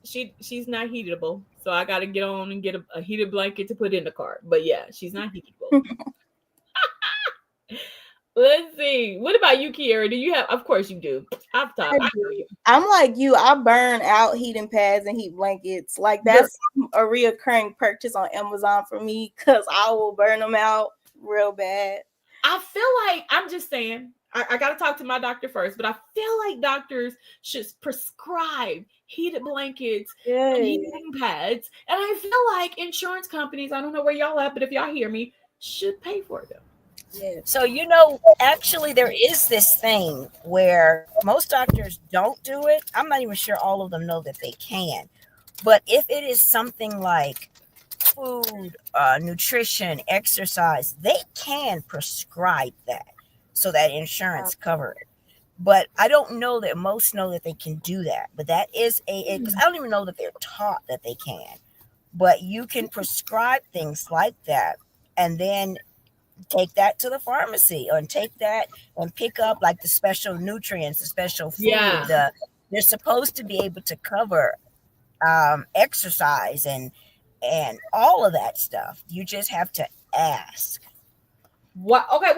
not heatable. So I got to get on and get a heated blanket to put in the car. But yeah, she's not heatable. Let's see. What about you, Kiera? Do you have? Of course you do. Off top, I know you. I'm like you. I burn out heating pads and heat blankets. Like that's a reoccurring purchase on Amazon for me because I will burn them out real bad. I feel like I'm just saying. I got to talk to my doctor first, but I feel like doctors should prescribe heated blankets and heating pads. And I feel like insurance companies, I don't know where y'all at, but if y'all hear me, should pay for them. Yes. So, actually, there is this thing where most doctors don't do it. I'm not even sure all of them know that they can. But if it is something like food, nutrition, exercise, they can prescribe that so that insurance cover it. But I don't know that most know that they can do that. But that is because I don't even know that they're taught that they can. But you can prescribe things like that and then take that to the pharmacy and take that and pick up like the special nutrients, the special food. Yeah. They're supposed to be able to cover exercise and all of that stuff. You just have to ask. What? Okay.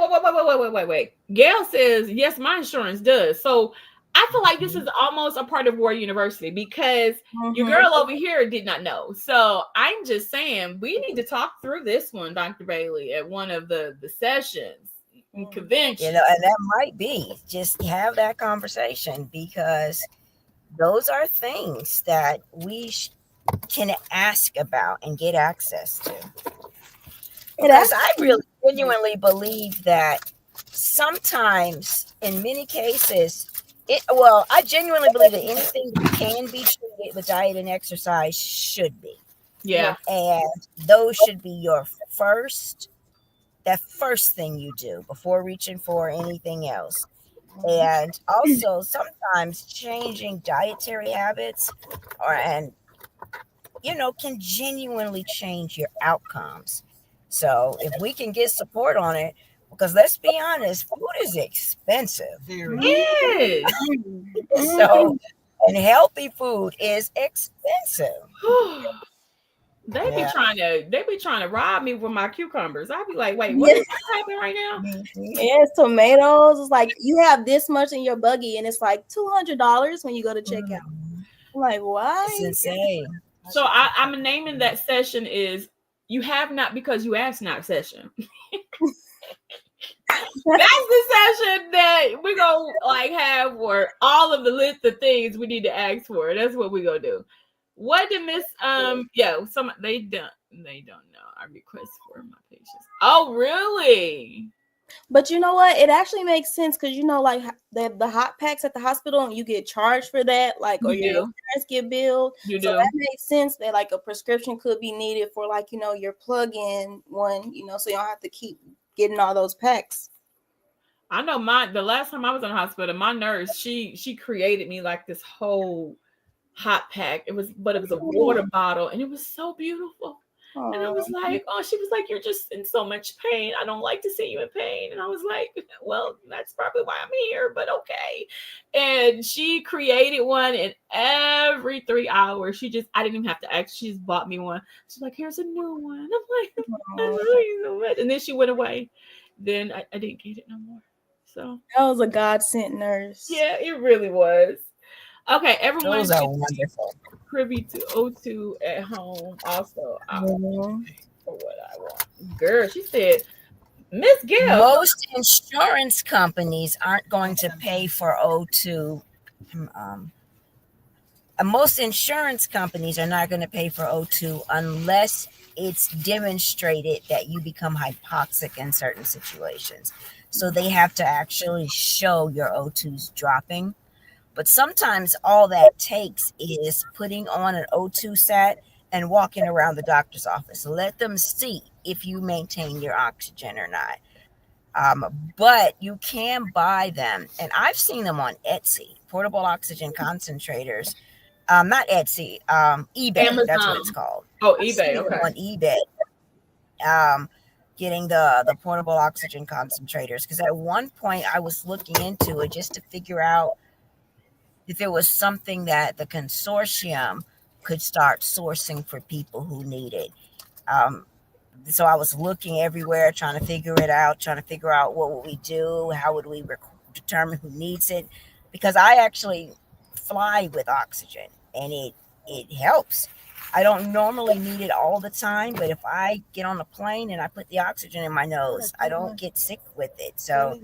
Wait. Gail says yes, my insurance does. So I feel like this is almost a part of War University because your girl over here did not know. So I'm just saying we need to talk through this one, Dr. Bailey, at one of the sessions and conventions. And that might be just have that conversation because those are things that we can ask about and get access to. Because I really genuinely believe that sometimes, in many cases, I genuinely believe that anything that can be treated with diet and exercise should be. Yeah. And those should be that first thing you do before reaching for anything else. And also sometimes changing dietary habits can genuinely change your outcomes. So if we can get support on it, because let's be honest, food is expensive. Yes. So, and healthy food is expensive. They be trying to rob me with my cucumbers. I'll be like, wait, what is happening right now? Yes, tomatoes. It's like you have this much in your buggy, and it's like $200 when you go to checkout. I'm like, why? It's insane. So I'm naming that session is "You Have Not Because You Ask Not" session. That's the session that we're gonna have for all of the list of things we need to ask for. That's what we're gonna do. What did Miss they don't know. I request for my patients. Oh, really? But you know what? It actually makes sense because like the hot packs at the hospital, and you get charged for that, like or your insurance get billed. So that makes sense that like a prescription could be needed for like your plug-in one, so you don't have to keep getting all those packs. I know the last time I was in the hospital, my nurse, she created me like this whole hot pack. It was a water bottle, and it was so beautiful. Aww. And I was like, she was like, you're just in so much pain. I don't like to see you in pain. And I was like, well, that's probably why I'm here, but okay. And she created one, and every 3 hours, I didn't even have to ask. She just bought me one. She's like, here's a new one. I'm like, I love you so much. And then she went away. Then I didn't get it no more. So that was a God-sent nurse. Yeah, it really was. Okay, everyone those are wonderful. Privy to O2 at home. Also, for what I want. Girl, she said, Miss Gill. Most insurance companies aren't going to pay for O2. Most insurance companies are not going to pay for O2 unless it's demonstrated that you become hypoxic in certain situations. So they have to actually show your O2's dropping. But sometimes all that takes is putting on an O2 set and walking around the doctor's office. Let them see if you maintain your oxygen or not. But you can buy them, and I've seen them on Etsy, portable oxygen concentrators. Not Etsy, eBay. That's what it's Amazon. called. Oh, I've eBay. seen them Okay. on eBay. Getting the portable oxygen concentrators, because at one point I was looking into it just to figure out if there was something that the consortium could start sourcing for people who need it. Um, so I was looking everywhere, trying to figure it out, trying to figure out what would we do, how would we determine who needs it, because I actually fly with oxygen, and it helps. I don't normally need it all the time, but if I get on a plane and I put the oxygen in my nose, I don't get sick with it. So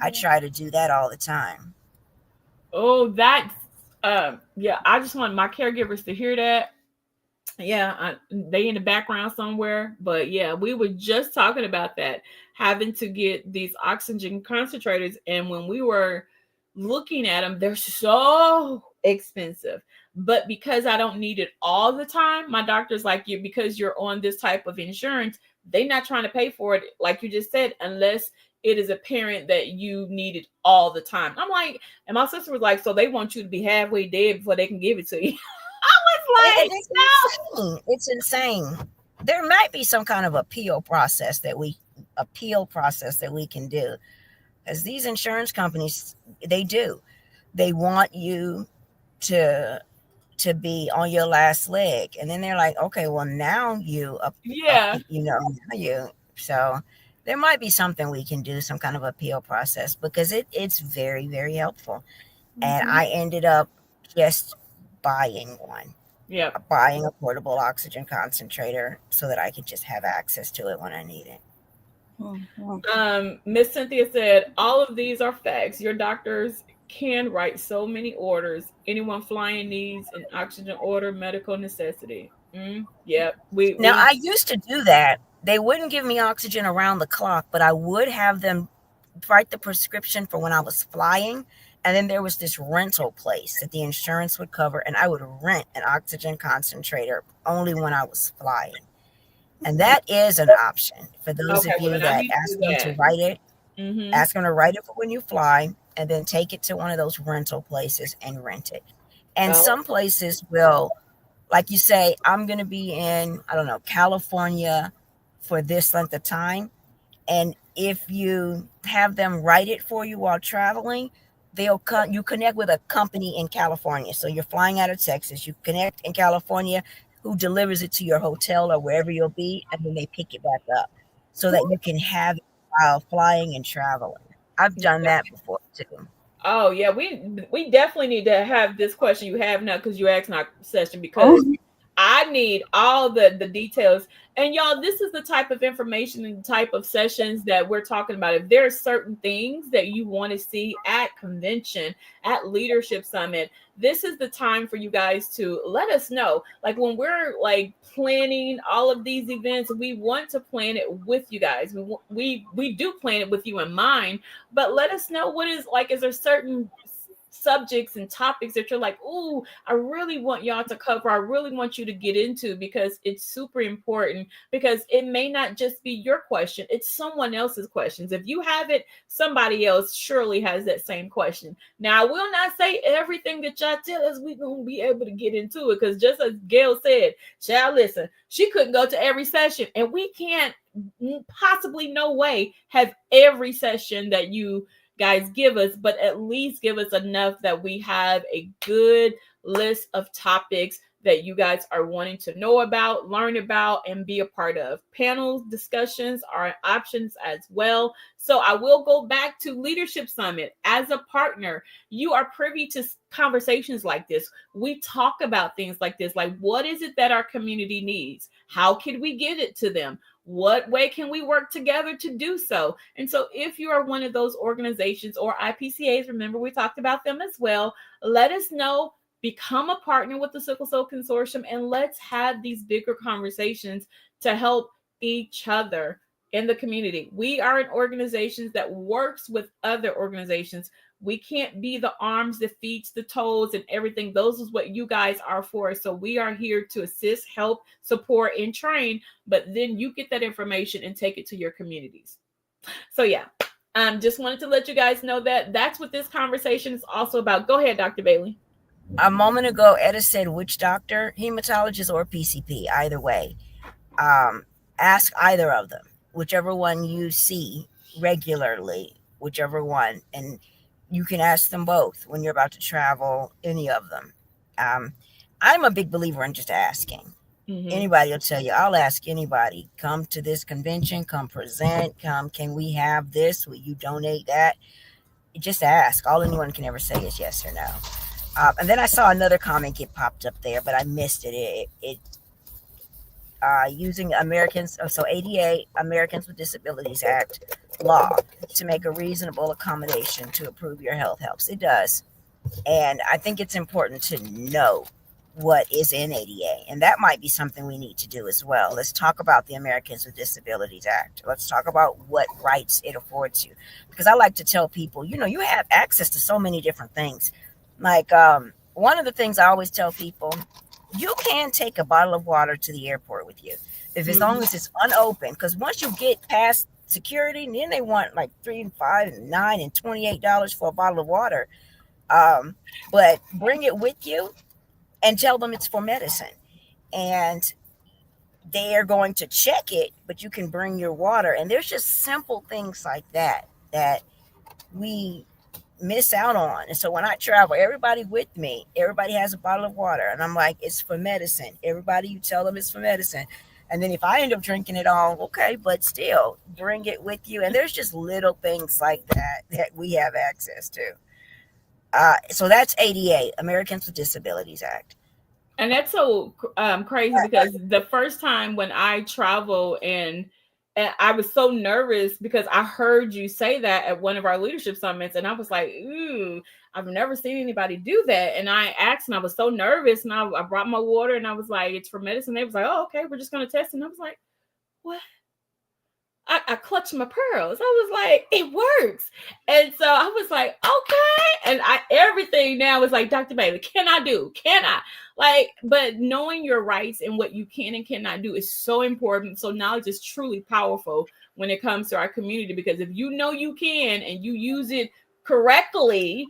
I try to do that all the time. Oh, that's yeah. I just want my caregivers to hear that. Yeah, they in the background somewhere, but yeah, we were just talking about that, having to get these oxygen concentrators, and when we were looking at them, they're so expensive. But because I don't need it all the time, my doctor's like, you, because you're on this type of insurance, they're not trying to pay for it, like you just said, unless it is apparent that you need it all the time. I'm like, and my sister was like, so they want you to be halfway dead before they can give it to you. I was like, It's no. insane. It's insane. There might be some kind of appeal process that we can do, as these insurance companies, they want you to be on your last leg, and then they're like, okay, well, now Yeah. now you. So there might be something we can do, some kind of appeal process, because it's very, very helpful. And I ended up just buying one. Yeah. Buying a portable oxygen concentrator so that I could just have access to it when I need it. Miss Cynthia said, all of these are facts. Your doctors can write so many orders. Anyone flying needs an oxygen order, medical necessity. Yep. Now, I used to do that. They wouldn't give me oxygen around the clock, but I would have them write the prescription for when I was flying. And then there was this rental place that the insurance would cover, and I would rent an oxygen concentrator only when I was flying. And that is an option for those Okay, of well, you then I that need to ask do them to that. write it. Ask them to write it for when you fly, and then take it to one of those rental places and rent it. And some places will, like you say, I'm going to be in, I don't know, California for this length of time. And if you have them write it for you while traveling, you connect with a company in California. So you're flying out of Texas, you connect in California, who delivers it to your hotel or wherever you'll be, and then they pick it back up so that you can have it while flying and traveling. I've done that before too. Oh yeah, we definitely need to have this question you have now, because you asked in our session, because I need all the details. And y'all, this is the type of information and type of sessions that we're talking about. If there are certain things that you want to see at convention, at leadership summit, this is the time for you guys to let us know. Like when we're like planning all of these events, we want to plan it with you guys. We do plan it with you in mind, but let us know what is like, is there certain subjects and topics that you're like, ooh, I really want y'all to cover. I really want you to get into, because it's super important, because it may not just be your question, it's someone else's questions. If you have it, somebody else surely has that same question. Now, I will not say everything that y'all tell us we're going to be able to get into it, because just as Gail said, child, listen, she couldn't go to every session, and we can't possibly no way have every session that you guys give us, but at least give us enough that we have a good list of topics that you guys are wanting to know about, learn about, and be a part of. Panel discussions are options as well. So I will go back to Leadership Summit. As a partner, you are privy to conversations like this. We talk about things like this, like what is it that our community needs? How can we get it to them? What way can we work together to do so? And so if you are one of those organizations or IPCAs, remember we talked about them as well, let us know, become a partner with the Sickle Cell Consortium, and let's have these bigger conversations to help each other in the community. We are an organization that works with other organizations. We can't be the arms, the feet, the toes, and everything. Those is what you guys are for. So we are here to assist, help, support, and train. But then you get that information and take it to your communities. So yeah, just wanted to let you guys know that that's what this conversation is also about. Go ahead, Dr. Bailey. A moment ago, Etta said which doctor, hematologist or PCP, either way. Ask either of them, whichever one you see regularly, whichever one, and you can ask them both when you're about to travel, any of them. I'm a big believer in just asking. Mm-hmm. Anybody will tell you, I'll ask anybody, come to this convention, come present, can we have this? Will you donate that? Just ask. All anyone can ever say is yes or no. And then I saw another comment get popped up there, but I missed it. Using Americans, so ADA, Americans with Disabilities Act law to make a reasonable accommodation to improve your health helps. It does. And I think it's important to know what is in ADA. And that might be something we need to do as well. Let's talk about the Americans with Disabilities Act. Let's talk about what rights it affords you. Because I like to tell people, you have access to so many different things. Like one of the things I always tell people, you can take a bottle of water to the airport with you, as long as it's unopened. Because once you get past security, then they want like $3 and $5 and $9 and $28 for a bottle of water. But bring it with you and tell them it's for medicine, and they are going to check it. But you can bring your water, and there's just simple things like that we miss out on. And so when I travel, everybody with me, everybody has a bottle of water, and I'm like, it's for medicine. Everybody, you tell them it's for medicine. And then if I end up drinking it all, okay, but still bring it with you. And there's just little things like that we have access to. So that's ADA, Americans with Disabilities Act. And that's so crazy, because the first time when I traveled and I was so nervous because I heard you say that at one of our leadership summits, and I was like, ooh, I've never seen anybody do that. And I asked, and I was so nervous, and I brought my water, and I was like, it's for medicine. They was like, oh, okay, we're just going to test. And I was like, what? I clutched my pearls. I was like, it works. And so I was like, okay. And everything now is like, Dr. Bailey, can I? But knowing your rights and what you can and cannot do is so important. So knowledge is truly powerful when it comes to our community, because if you know you can and you use it correctly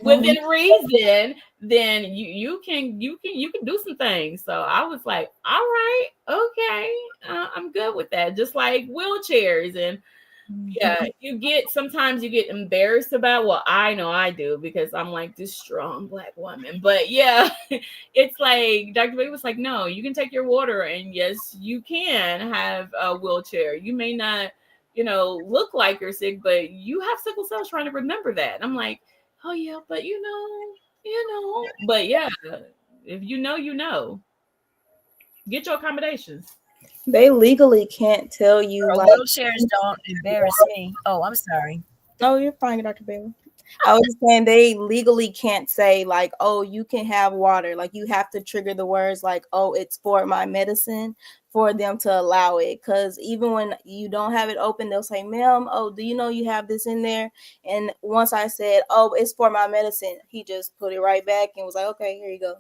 within reason, then you can do some things. So I was like, all right, okay, I'm good with that. Just like wheelchairs, and yeah, sometimes you get embarrassed about, well, I know I do, because I'm like this strong Black woman. But yeah, it's like Dr. B was like, no, you can take your water, and yes, you can have a wheelchair. You may not, look like you're sick, but you have sickle cell. Trying to remember that. And I'm like, oh yeah, but but yeah, if get your accommodations. They legally can't tell you. Girl, wheelchairs don't embarrass me. Oh, I'm sorry. Oh, you're fine, Dr. Bailey. I was just saying they legally can't say like, oh, you can have water. Like you have to trigger the words like, oh, it's for my medicine, for them to allow it. Because even when you don't have it open, they'll say, ma'am, oh, do you know you have this in there? And once I said, oh, it's for my medicine, he just put it right back and was like, okay, here you go.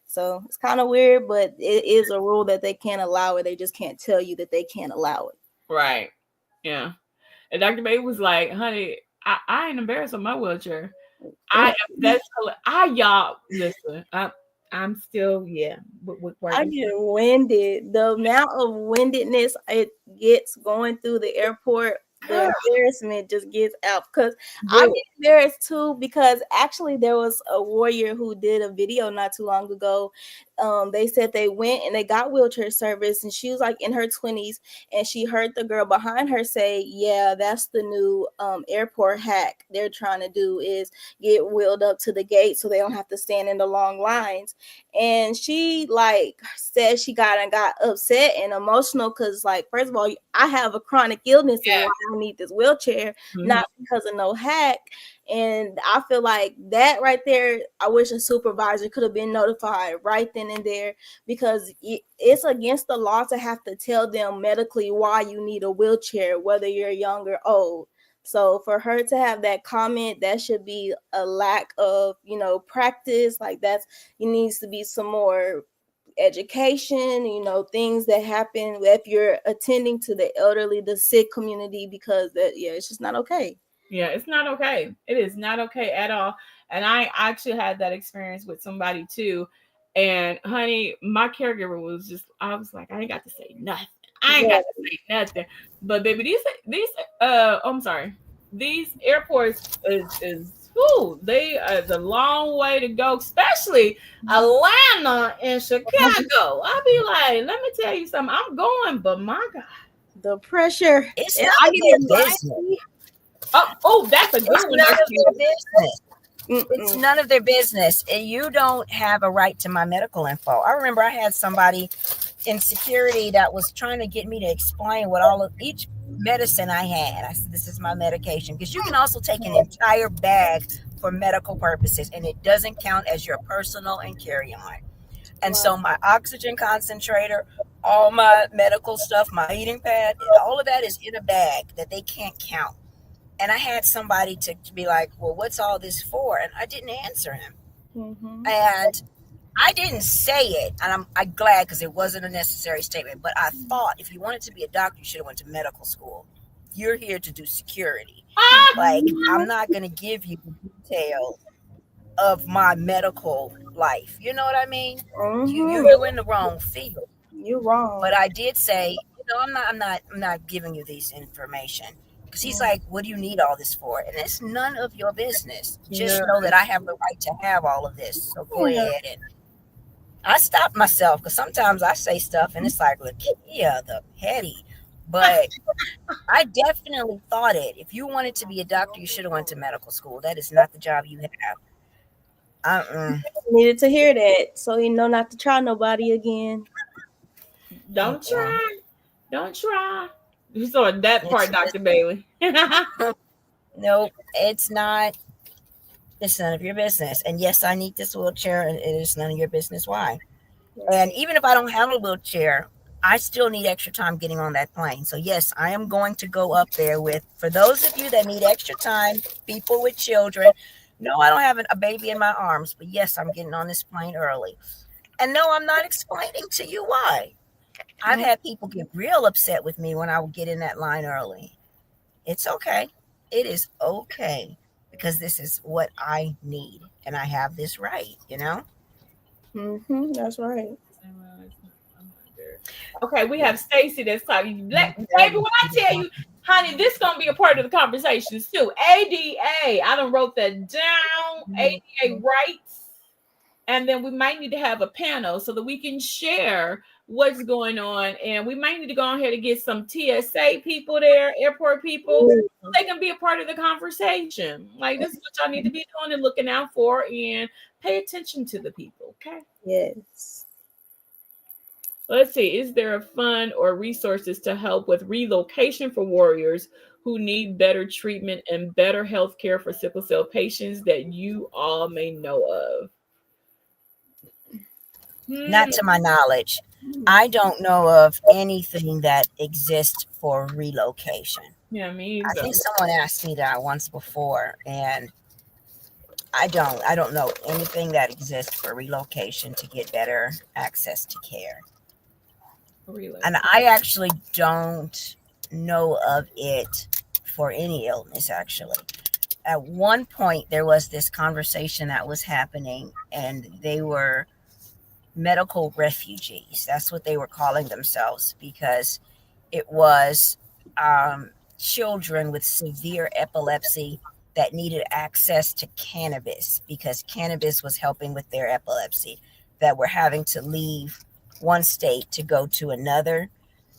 So it's kind of weird, but it is a rule that they can't allow it. They just can't tell you that they can't allow it. Right. Yeah. And Dr. Babe was like, honey, I ain't embarrassed on my wheelchair. Y'all listen. I'm still, yeah. I get winded. The amount of windedness it gets going through the airport, the embarrassment just gets out, because I get embarrassed too, because actually there was a warrior who did a video not too long ago. They said they went and they got wheelchair service, and she was like in her 20s, and she heard the girl behind her say, yeah, that's the new airport hack they're trying to do, is get wheeled up to the gate so they don't have to stand in the long lines. And she said she got upset and emotional, because first of all, I have a chronic illness and why I need this wheelchair, not because of no hack. And I feel like that right there, I wish a supervisor could have been notified right then and there, because it's against the law to have to tell them medically why you need a wheelchair, whether you're young or old. So for her to have that comment, that should be a lack of, practice. Like it needs to be some more education, things that happen if you're attending to the elderly, the sick community, because it's just not okay. Yeah, it's not okay. It is not okay at all. And I actually had that experience with somebody too. And honey, my caregiver was just, I was like, I ain't got to say nothing. I ain't got to say nothing. But baby, I'm sorry. These airports is they are the long way to go, especially Atlanta and Chicago. I'll be like, let me tell you something. I'm going, but my God. The pressure. It's not their business. Oh, that's a good one. None of their business. It's none of their business. And you don't have a right to my medical info. I remember I had somebody in security that was trying to get me to explain what each medicine I had. I said, this is my medication. Because you can also take an entire bag for medical purposes, and it doesn't count as your personal and carry-on. And so my oxygen concentrator, all my medical stuff, my heating pad, all of that is in a bag that they can't count. And I had somebody to be like, well, what's all this for? And I didn't answer him. Mm-hmm. And I didn't say it. And I'm glad, because it wasn't a necessary statement. But I thought if you wanted to be a doctor, you should have went to medical school. You're here to do security. Like, I'm not going to give you the details of my medical life. You know what I mean? Mm-hmm. You're in the wrong field. You're wrong. But I did say, I'm not giving you this information. Because he's like, what do you need all this for? And it's none of your business. Just know that I have the right to have all of this. So go ahead. And I stopped myself, because sometimes I say stuff and it's like, look, yeah, the petty. But I definitely thought it. If you wanted to be a doctor, you should have went to medical school. That is not the job you have. Needed to hear that, so you know not to try nobody again. Don't try. Don't try. You saw that part, Dr. Bailey. Nope, it's not. It's none of your business. And yes, I need this wheelchair, and it is none of your business why. And even if I don't have a wheelchair, I still need extra time getting on that plane. So yes, I am going to go up there for those of you that need extra time, people with children. No, I don't have a baby in my arms, but yes, I'm getting on this plane early. And no, I'm not explaining to you why. I've had people get real upset with me when I would get in that line early. It's okay. It is okay, because this is what I need, and I have this right, Mm-hmm, that's right. Okay, we have Stacy that's talking. Baby, when I tell you, honey, this is going to be a part of the conversations too. ADA, I done wrote that down. ADA rights. And then we might need to have a panel so that we can share what's going on. And we might need to go ahead and get some TSA people there, airport people, so they can be a part of the conversation. Like, this is what y'all need to be doing and looking out for, and pay attention to the people, okay? Yes. Let's see. Is there a fund or resources to help with relocation for warriors who need better treatment and better health care for sickle cell patients that you all may know of? Not to my knowledge. I don't know of anything that exists for relocation. Yeah, me either. I think someone asked me that once before, and I don't know anything that exists for relocation to get better access to care. And I actually don't know of it for any illness, actually. At one point, there was this conversation that was happening, and they were medical refugees. That's what they were calling themselves, because it was children with severe epilepsy that needed access to cannabis, because cannabis was helping with their epilepsy, that were having to leave one state to go to another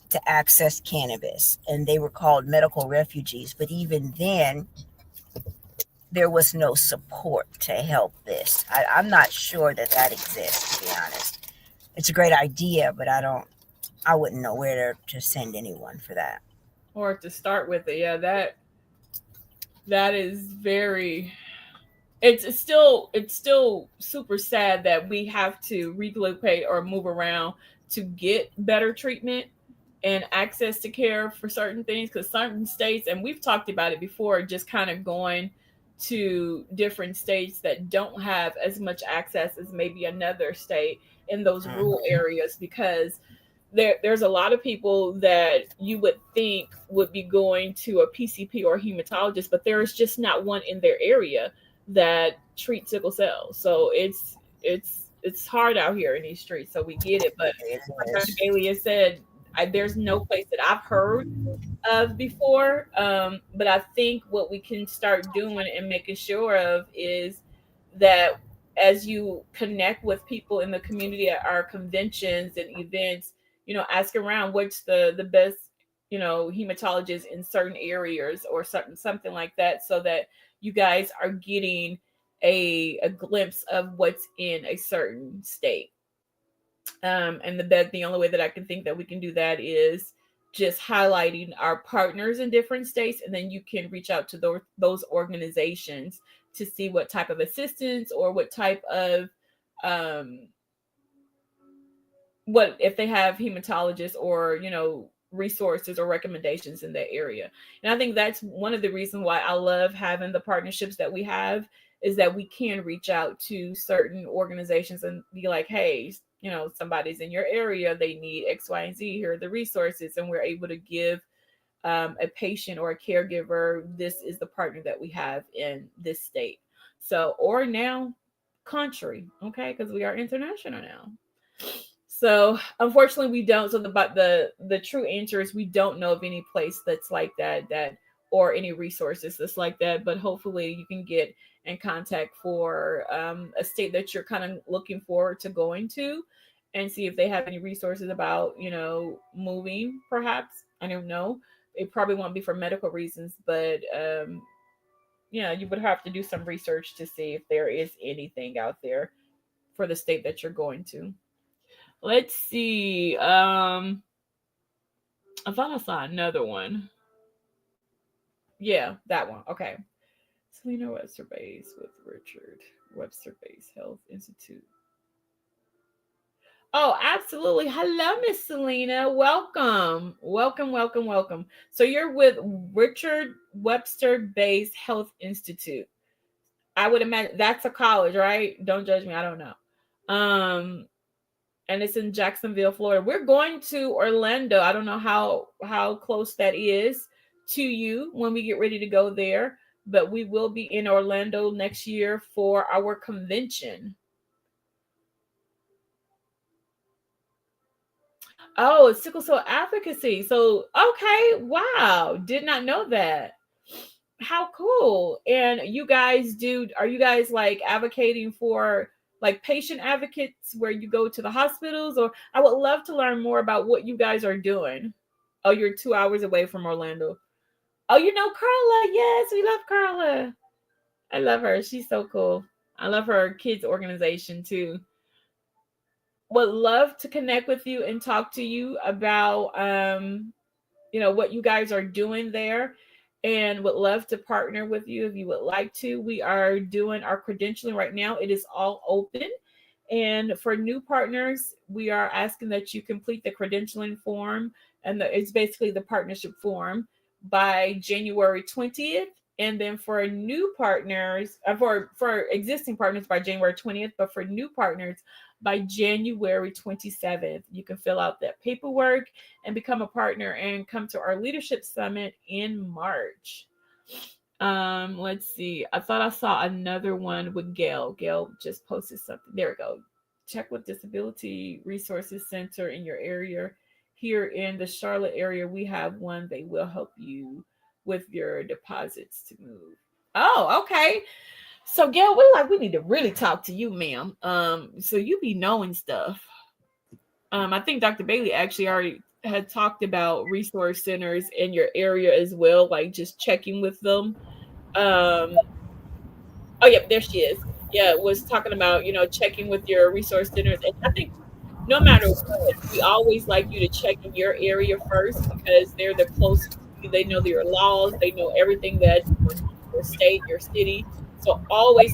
to access cannabis. And they were called medical refugees. But even then, there was no support to help this. I'm not sure that exists, to be honest. It's a great idea, but I wouldn't know where to send anyone for that. Or to start with it. Yeah, that is very, it's still super sad that we have to relocate or move around to get better treatment. and access to care for certain things, because certain states, and we've talked about it before, just kind of going to different states that don't have as much access as maybe another state in those rural areas, because there's a lot of people that you would think would be going to a PCP or hematologist, but there is just not one in their area that treats sickle cell. So it's hard out here in these streets. So we get it, but It like Dr. is. Bailey has said, there's no place that I've heard of before. But I think what we can start doing and making sure of is that as you connect with people in the community at our conventions and events, ask around what's the best, hematologist in certain areas or something like that, so that you guys are getting a glimpse of what's in a certain state. And the only way that I can think that we can do that is just highlighting our partners in different states, and then you can reach out to those organizations to see what type of assistance or what type of what if they have hematologists or resources or recommendations in that area. And I think that's one of the reasons why I love having the partnerships that we have, is that we can reach out to certain organizations and be like, hey, somebody's in your area, they need X, Y, and Z, here are the resources, and we're able to give a patient or a caregiver, this is the partner that we have in this state. So, or now country, okay, because we are international now. So unfortunately we don't. So the true answer is we don't know of any place that's like that or any resources that's like that. But hopefully you can get in contact for a state that you're kind of looking forward to going to, and see if they have any resources about moving. Perhaps, I don't know. It probably won't be for medical reasons, but you would have to do some research to see if there is anything out there for the state that you're going to. Let's see. I thought I saw another one. Yeah, that one. Okay. Selena Webster Base with Richard Webster Base Health Institute. Oh, absolutely. Hello, Miss Selena. Welcome. Welcome, welcome, welcome. So you're with Richard Webster Base Health Institute. I would imagine that's a college, right? Don't judge me. I don't know. And it's in Jacksonville, Florida. We're going to Orlando. I don't know how close that is to you when we get ready to go there, but we will be in Orlando next year for our convention. Oh, it's sickle cell advocacy. So, okay, wow, did not know that. How cool. And you guys are you guys like advocating for like patient advocates where you go to the hospitals? Or I would love to learn more about what you guys are doing. Oh, you're 2 hours away from Orlando. Oh, Carla. Yes, we love Carla. I love her. She's so cool. I love her kids organization too. Would love to connect with you and talk to you about what you guys are doing there, and would love to partner with you if you would like to. We are doing our credentialing right now. It is all open. And for new partners, we are asking that you complete the credentialing form, and it's basically the partnership form, by January 20th. And then for new partners, for existing partners by January 20th, but for new partners by January 27th, you can fill out that paperwork and become a partner and come to our leadership summit in March. Let's see. I thought I saw another one with Gail. Gail just posted something. There we go. Check with Disability Resources Center in your area. Here in the Charlotte area, we have one. They will help you with your deposits to move. Oh, okay. So Gail, we need to really talk to you, ma'am. So you be knowing stuff. I think Dr. Bailey actually already had talked about resource centers in your area as well, like just checking with them. Oh, yep, there she is. Yeah, was talking about, checking with your resource centers. And I think no matter what, we always like you to check in your area first, because they're the closest to you. They know your laws. They know everything that your state, your city. So always,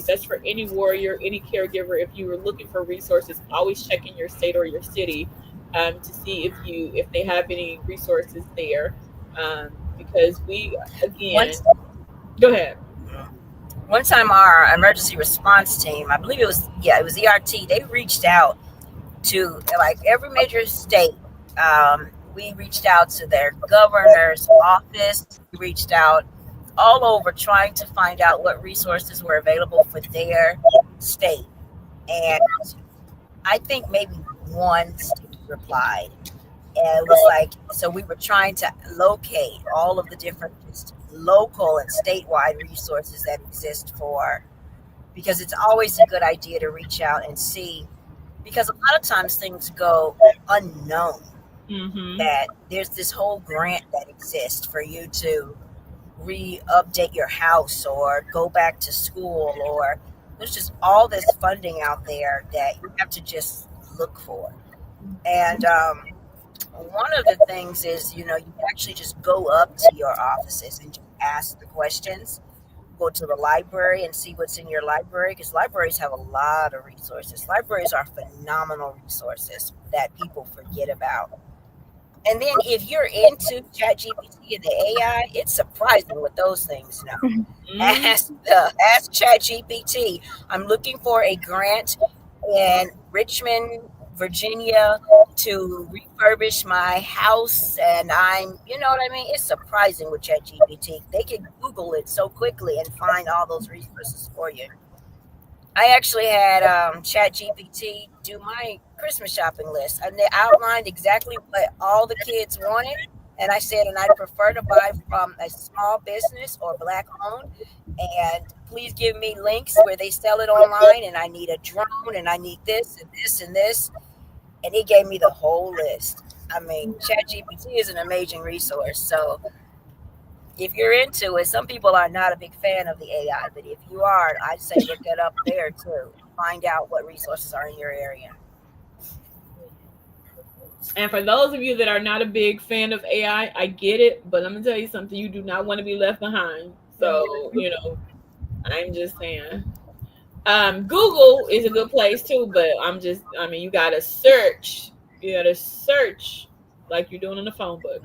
that's for any warrior, any caregiver. If you were looking for resources, always check in your state or your city to see if they have any resources there, because we, again, Once, go ahead. one time, our emergency response team, I believe it was ERT. They reached out to like every major state. We reached out to their governor's office. We reached out all over trying to find out what resources were available for their state. And I think maybe one state replied. And it was like, so we were trying to locate all of the different just local and statewide resources that exist for, because it's always a good idea to reach out and see, because a lot of times things go unknown, Mm-hmm. that there's this whole grant that exists for you to re-update your house or go back to school, or there's just all this funding out there that you have to just look for. And one of the things is, you actually just go up to your offices and just ask the questions. Go to the library and see what's in your library, because libraries have a lot of resources. Libraries are phenomenal resources that people forget about. And then if you're into ChatGPT and the AI, it's surprising what those things know. Mm-hmm. Ask ChatGPT. I'm looking for a grant in Richmond, Virginia, to refurbish my house, and you know what I mean? It's surprising with ChatGPT. They can Google it so quickly and find all those resources for you. I actually had ChatGPT do my Christmas shopping list, and they outlined exactly what all the kids wanted. And I said, and I'd prefer to buy from a small business or black owned. And please give me links where they sell it online. And I need a drone, and I need this and this and this. And he gave me the whole list. I mean, ChatGPT is an amazing resource. So if you're into it, some people are not a big fan of the AI, but if you are, I'd say look it up there too. Find out what resources are in your area. And for those of you that are not a big fan of AI, I get it, but let me tell you something: you do not want to be left behind. So, I'm just saying. Google is a good place too, but I mean, you gotta search. You gotta search like you're doing in the phone book.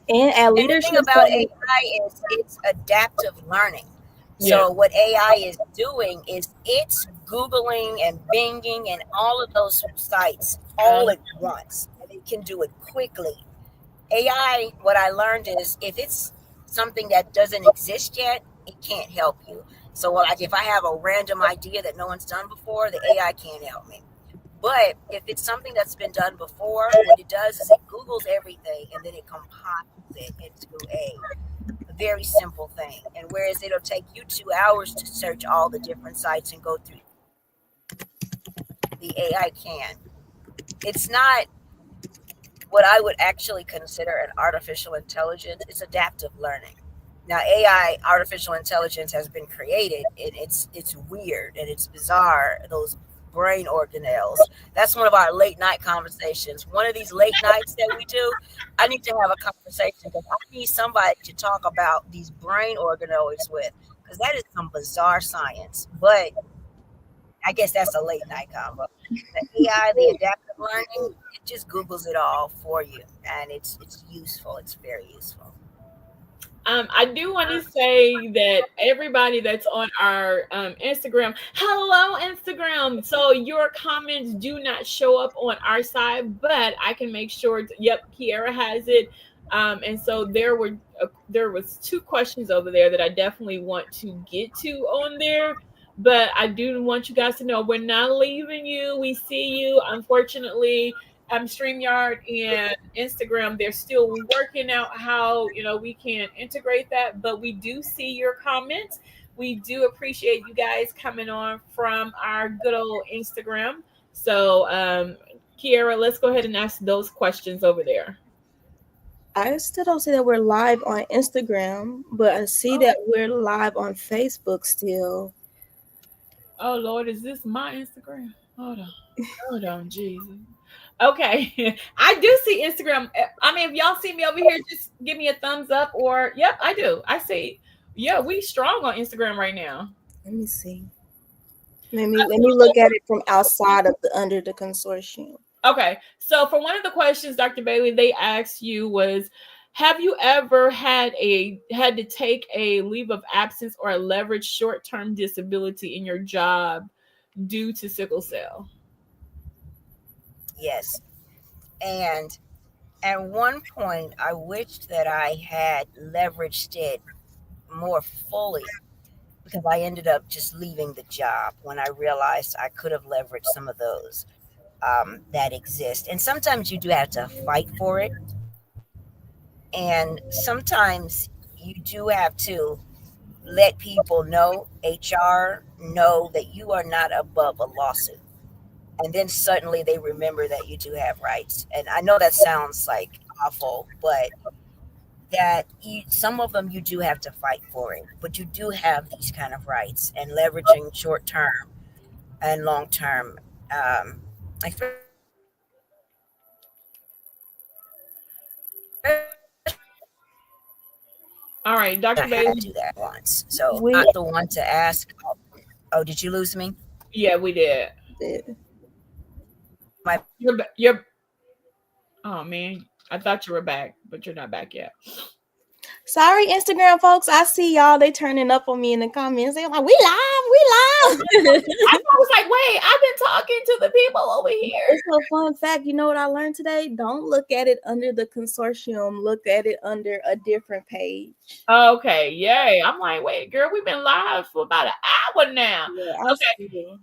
And at And the thing leadership about summit, AI is it's adaptive learning. Yeah. So what AI is doing is it's Googling and Binging and all of those sites all at once. And it can do it quickly. AI, what I learned is if it's something that doesn't exist yet, it can't help you. So like if I have a random idea that no one's done before, the AI can't help me. But if it's something that's been done before, what it does is it Googles everything and then it compiles it into a very simple thing. And whereas it'll take you 2 hours to search all the different sites and go through, the AI can. It's not what I would actually consider an artificial intelligence. It's adaptive learning. Now, AI, artificial intelligence, has been created, and it's weird and it's bizarre. Those brain organelles. That's one of our late night conversations. One of these late nights that we do, I need to have a conversation because I need somebody to talk about these brain organelles with, because that is some bizarre science. But I guess that's a late night convo. The AI, the adaptive learning, it just Googles it all for you, and it's useful. It's very useful. I do want to say that everybody that's on our Instagram, hello Instagram. So your comments do not show up on our side, but I can make sure. Yep, Kiara has it. And so there was two questions over there that I definitely want to get to on there. But I do want you guys to know we're not leaving you. We see you. Unfortunately, StreamYard and Instagram, they're still working out how we can integrate that, but we do see your comments. We do appreciate you guys coming on from our good old Instagram. So, Kiara, let's go ahead and ask those questions over there. I still don't see that we're live on Instagram, but I see that we're live on Facebook still. Oh Lord, is this my Instagram? Hold on, Jesus. Okay, I do see Instagram. I mean, if y'all see me over here, just give me a thumbs up. Or yep, I do. I see. Yeah, we strong on Instagram right now. Let me see. Let me look at it from outside of under the consortium. Okay. So for one of the questions, Dr. Bailey, they asked you was, have you ever had to take a leave of absence or a leverage short-term disability in your job due to sickle cell? Yes. And at one point, I wished that I had leveraged it more fully because I ended up just leaving the job when I realized I could have leveraged some of those that exist. And sometimes you do have to fight for it. And sometimes you do have to let people know, HR, know that you are not above a lawsuit. And then suddenly they remember that you do have rights. And I know that sounds like awful, but some of them you do have to fight for it, but you do have these kind of rights and leveraging short term and long term. Especially with All right, Dr. I had to Bailey. do that once. So We not the one to ask. Oh, did you lose me? Yeah, we did. did. My You're. Oh man, I thought you were back, but you're not back yet. Sorry, Instagram folks. I see y'all. They turning up on me in the comments. They're like, "We live, we live." I was like, wait, I've been talking to the people over here. It's a fun fact. You know what I learned today? Don't look at it under the consortium. Look at it under a different page. Okay, yay. I'm like, wait, girl, we've been live for about an hour now. Yeah, I Okay. see.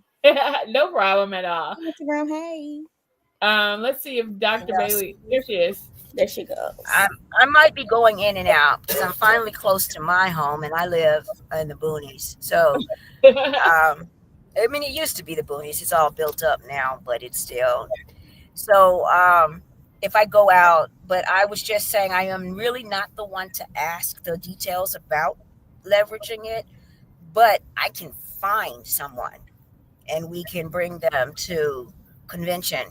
No problem at all. Instagram, hey. Let's see if Dr. Bailey, here she is. There she goes. I might be going in and out because I'm finally close to my home and I live in the boonies. So, I mean, it used to be the boonies. It's all built up now, but it's still. So, if I go out, but I was just saying I am really not the one to ask the details about leveraging it, but I can find someone and we can bring them to convention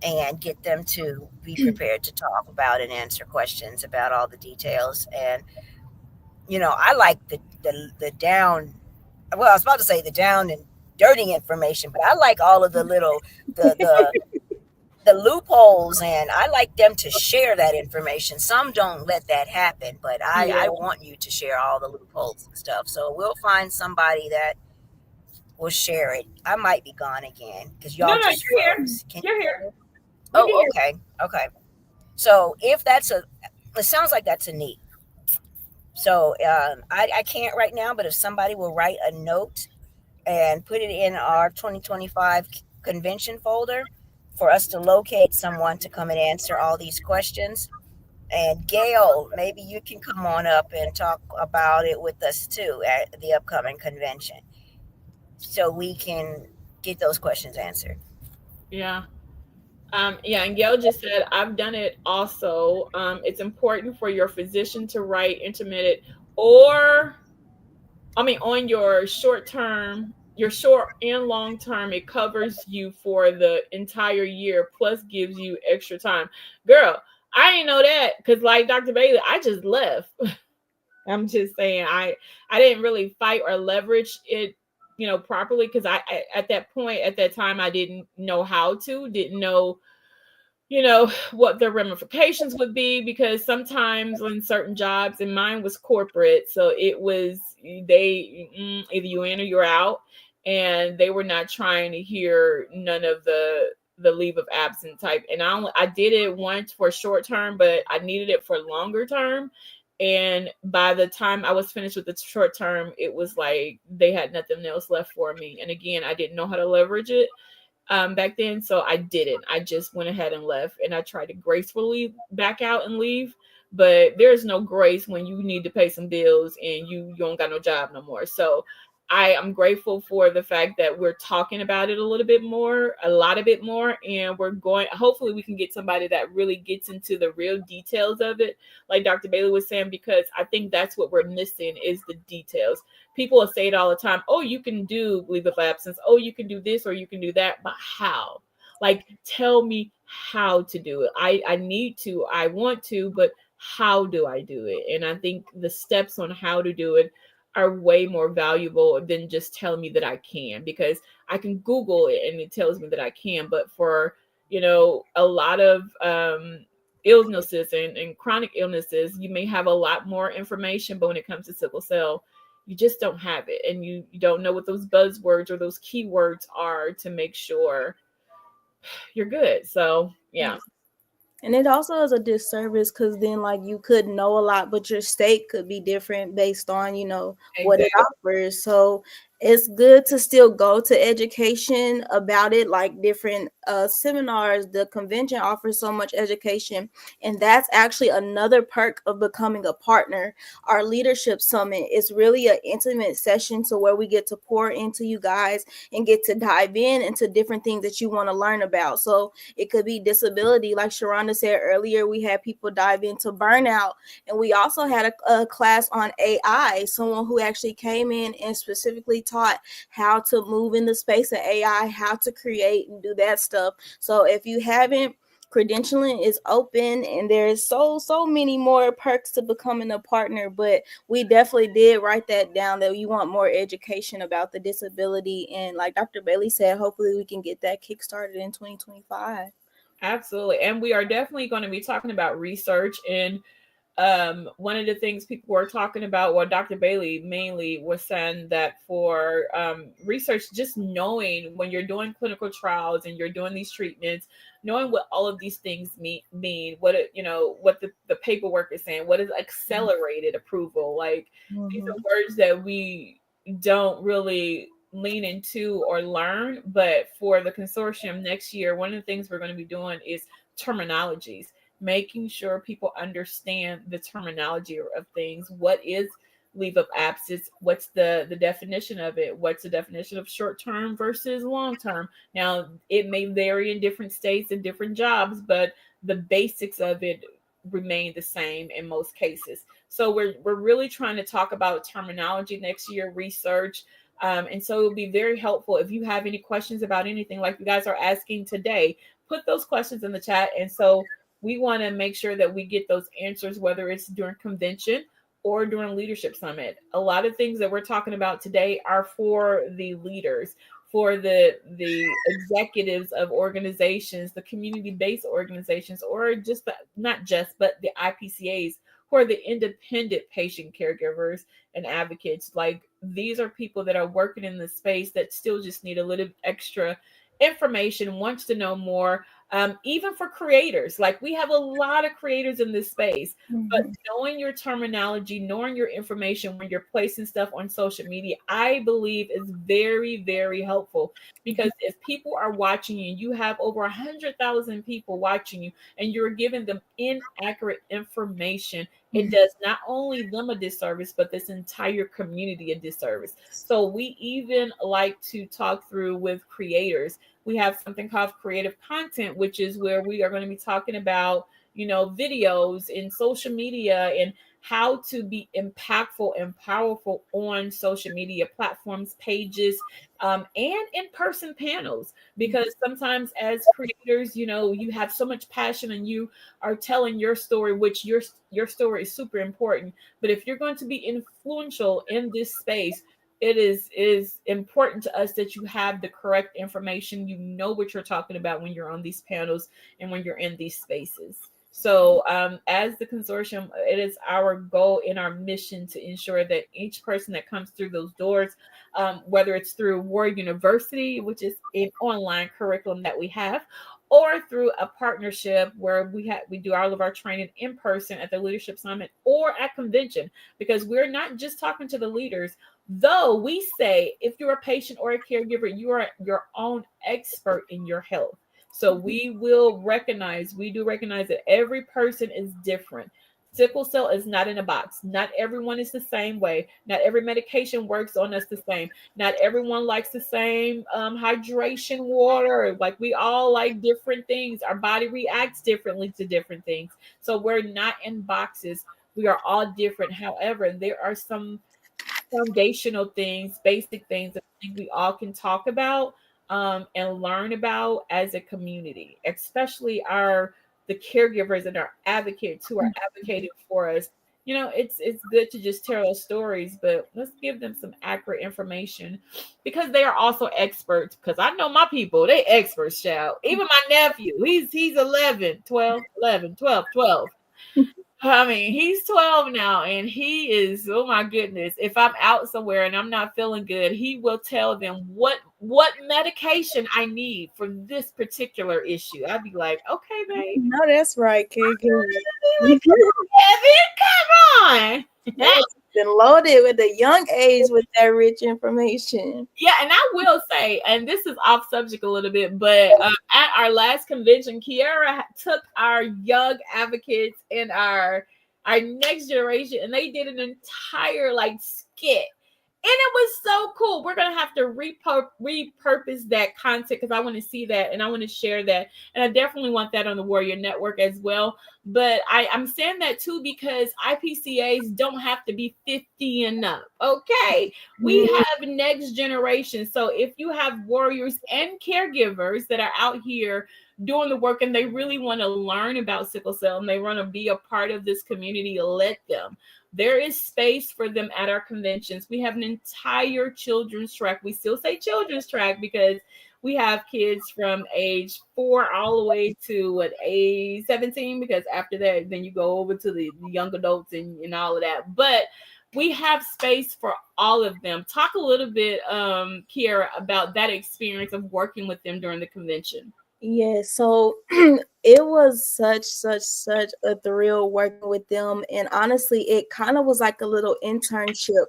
and get them to be prepared to talk about and answer questions about all the details. And I like the down. Well, I was about to say the down and dirty information, but I like all of the little the loopholes, and I like them to share that information. Some don't let that happen, but I want you to share all the loopholes and stuff. So we'll find somebody that will share it. I might be gone again because y'all just you're froze. here. You're here. Oh, okay. So if it sounds like that's a need. So I can't right now, but if somebody will write a note and put it in our 2025 convention folder for us to locate someone to come and answer all these questions. And Gail, maybe you can come on up and talk about it with us too at the upcoming convention, so we can get those questions answered. Yeah. Yeah, and Gail just said, I've done it also. It's important for your physician to write intermittent on your short and long term, it covers you for the entire year, plus gives you extra time. Girl, I didn't know that because, like Dr. Bailey, I just left. I'm just saying, I didn't really fight or leverage it, properly because I at that time I didn't know didn't know what the ramifications would be, because sometimes on certain jobs, and mine was corporate, so it was either you in or you're out, and they were not trying to hear none of the leave of absence type. And I did it once for short term, but I needed it for longer term. And by the time I was finished with the short term, it was like they had nothing else left for me. And again, I didn't know how to leverage it back then, so I didn't. I just went ahead and left, and I tried to gracefully back out and leave. But there's no grace when you need to pay some bills and you don't got no job no more. So I am grateful for the fact that we're talking about it a lot bit more, and hopefully we can get somebody that really gets into the real details of it, like Dr. Bailey was saying, because I think that's what we're missing is the details. People will say it all the time. Oh, you can do leave of absence. Oh, you can do this or you can do that, but how? Like, tell me how to do it. I need to, I want to, but how do I do it? And I think the steps on how to do it are way more valuable than just telling me that I can, because I can Google it and it tells me that I can. But for a lot of illnesses and chronic illnesses, you may have a lot more information, but when it comes to sickle cell, you just don't have it, and you don't know what those buzzwords or those keywords are to make sure you're good. So yeah. And it also is a disservice because then, like, you could know a lot, but your state could be different based on, what it offers. So it's good to still go to education about it, like different seminars. The convention offers so much education, and that's actually another perk of becoming a partner. Our leadership summit is really an intimate session, so where we get to pour into you guys and get to dive into different things that you want to learn about. So it could be disability, like Sharonda said earlier. We had people dive into burnout, and we also had a class on AI, someone who actually came in and specifically taught how to move in the space of AI, how to create and do that stuff. So if you haven't, credentialing is open, and there's so many more perks to becoming a partner. But we definitely did write that down, that you want more education about the disability, and like Dr. Bailey said, hopefully we can get that kickstarted in 2025. Absolutely. And we are definitely going to be talking about research. And one of the things people were talking about, well, Dr. Bailey mainly was saying that for research, just knowing when you're doing clinical trials and you're doing these treatments, knowing what all of these things mean, what what the paperwork is saying, what is accelerated approval, like these are words that we don't really lean into or learn. But for the consortium next year, one of the things we're going to be doing is terminologies, making sure people understand the terminology of things. What is leave of absence? What's the definition of it? What's the definition of short term versus long term? Now, it may vary in different states and different jobs, but the basics of it remain the same in most cases. So we're really trying to talk about terminology next year, research. And so it'll be very helpful if you have any questions about anything like you guys are asking today. Put those questions in the chat. And so we want to make sure that we get those answers, whether it's during convention or during leadership summit. A lot of things that we're talking about today are for the leaders, for the executives of organizations, the community-based organizations, or just not just, but the IPCAs, who are the independent patient caregivers and advocates. Like, these are people that are working in the space that still just need a little extra information, wants to know more. Even for creators, like we have a lot of creators in this space, but knowing your terminology, knowing your information when you're placing stuff on social media, I believe is very, very helpful. Because if people are watching you, you have over 100,000 people watching you, and you're giving them inaccurate information, it does not only them a disservice, but this entire community a disservice. So we even like to talk through with creators. We have something called creative content, which is where we are going to be talking about, videos in social media and how to be impactful and powerful on social media platforms, pages, and in-person panels. Because sometimes as creators, you have so much passion and you are telling your story, which your story is super important. But if you're going to be influential in this space, it is important to us that you have the correct information. You know what you're talking about when you're on these panels and when you're in these spaces. So as the consortium, it is our goal and our mission to ensure that each person that comes through those doors, whether it's through Ward University, which is an online curriculum that we have, or through a partnership where we do all of our training in person at the Leadership Summit or at convention, because we're not just talking to the leaders. Though we say if you're a patient or a caregiver, you are your own expert in your health. So we do recognize that every person is different. Sickle cell is not in a box. Not everyone is the same way. Not every medication works on us the same. Not everyone likes the same hydration water. Like, we all like different things. Our body reacts differently to different things. So we're not in boxes. We are all different. However, there are some foundational things, basic things that I think we all can talk about and learn about as a community, especially the caregivers and our advocates who are advocating for us. it's good to just tell us stories, but let's give them some accurate information because they are also experts. Because I know my people, they experts, child. Even my nephew, he's 11, 12, 11, 12, 12. I mean, he's 12 now, and he is, oh my goodness. If I'm out somewhere and I'm not feeling good, he will tell them what medication I need for this particular issue. I'd be like, okay, babe. No, that's right, kid. Like, come on. Been loaded with a young age with that rich information. Yeah, and I will say, and this is off subject a little bit, but at our last convention, Kiara took our young advocates and our next generation, and they did an entire skit. And it was so cool. We're going to have to repurpose that content because I want to see that and I want to share that. And I definitely want that on the Warrior Network as well. But I'm saying that too because IPCAs don't have to be 50 and up. Okay. We have next generation. So if you have warriors and caregivers that are out here doing the work and they really want to learn about sickle cell and they want to be a part of this community, let them. There is space for them at our conventions. We have an entire children's track. We still say children's track because we have kids from age 4 all the way to age 17, because after that, then you go over to the young adults and all of that. But we have space for all of them. Talk a little bit, Kiara, about that experience of working with them during the convention. Yeah, so it was such a thrill working with them. And honestly, it kind of was like a little internship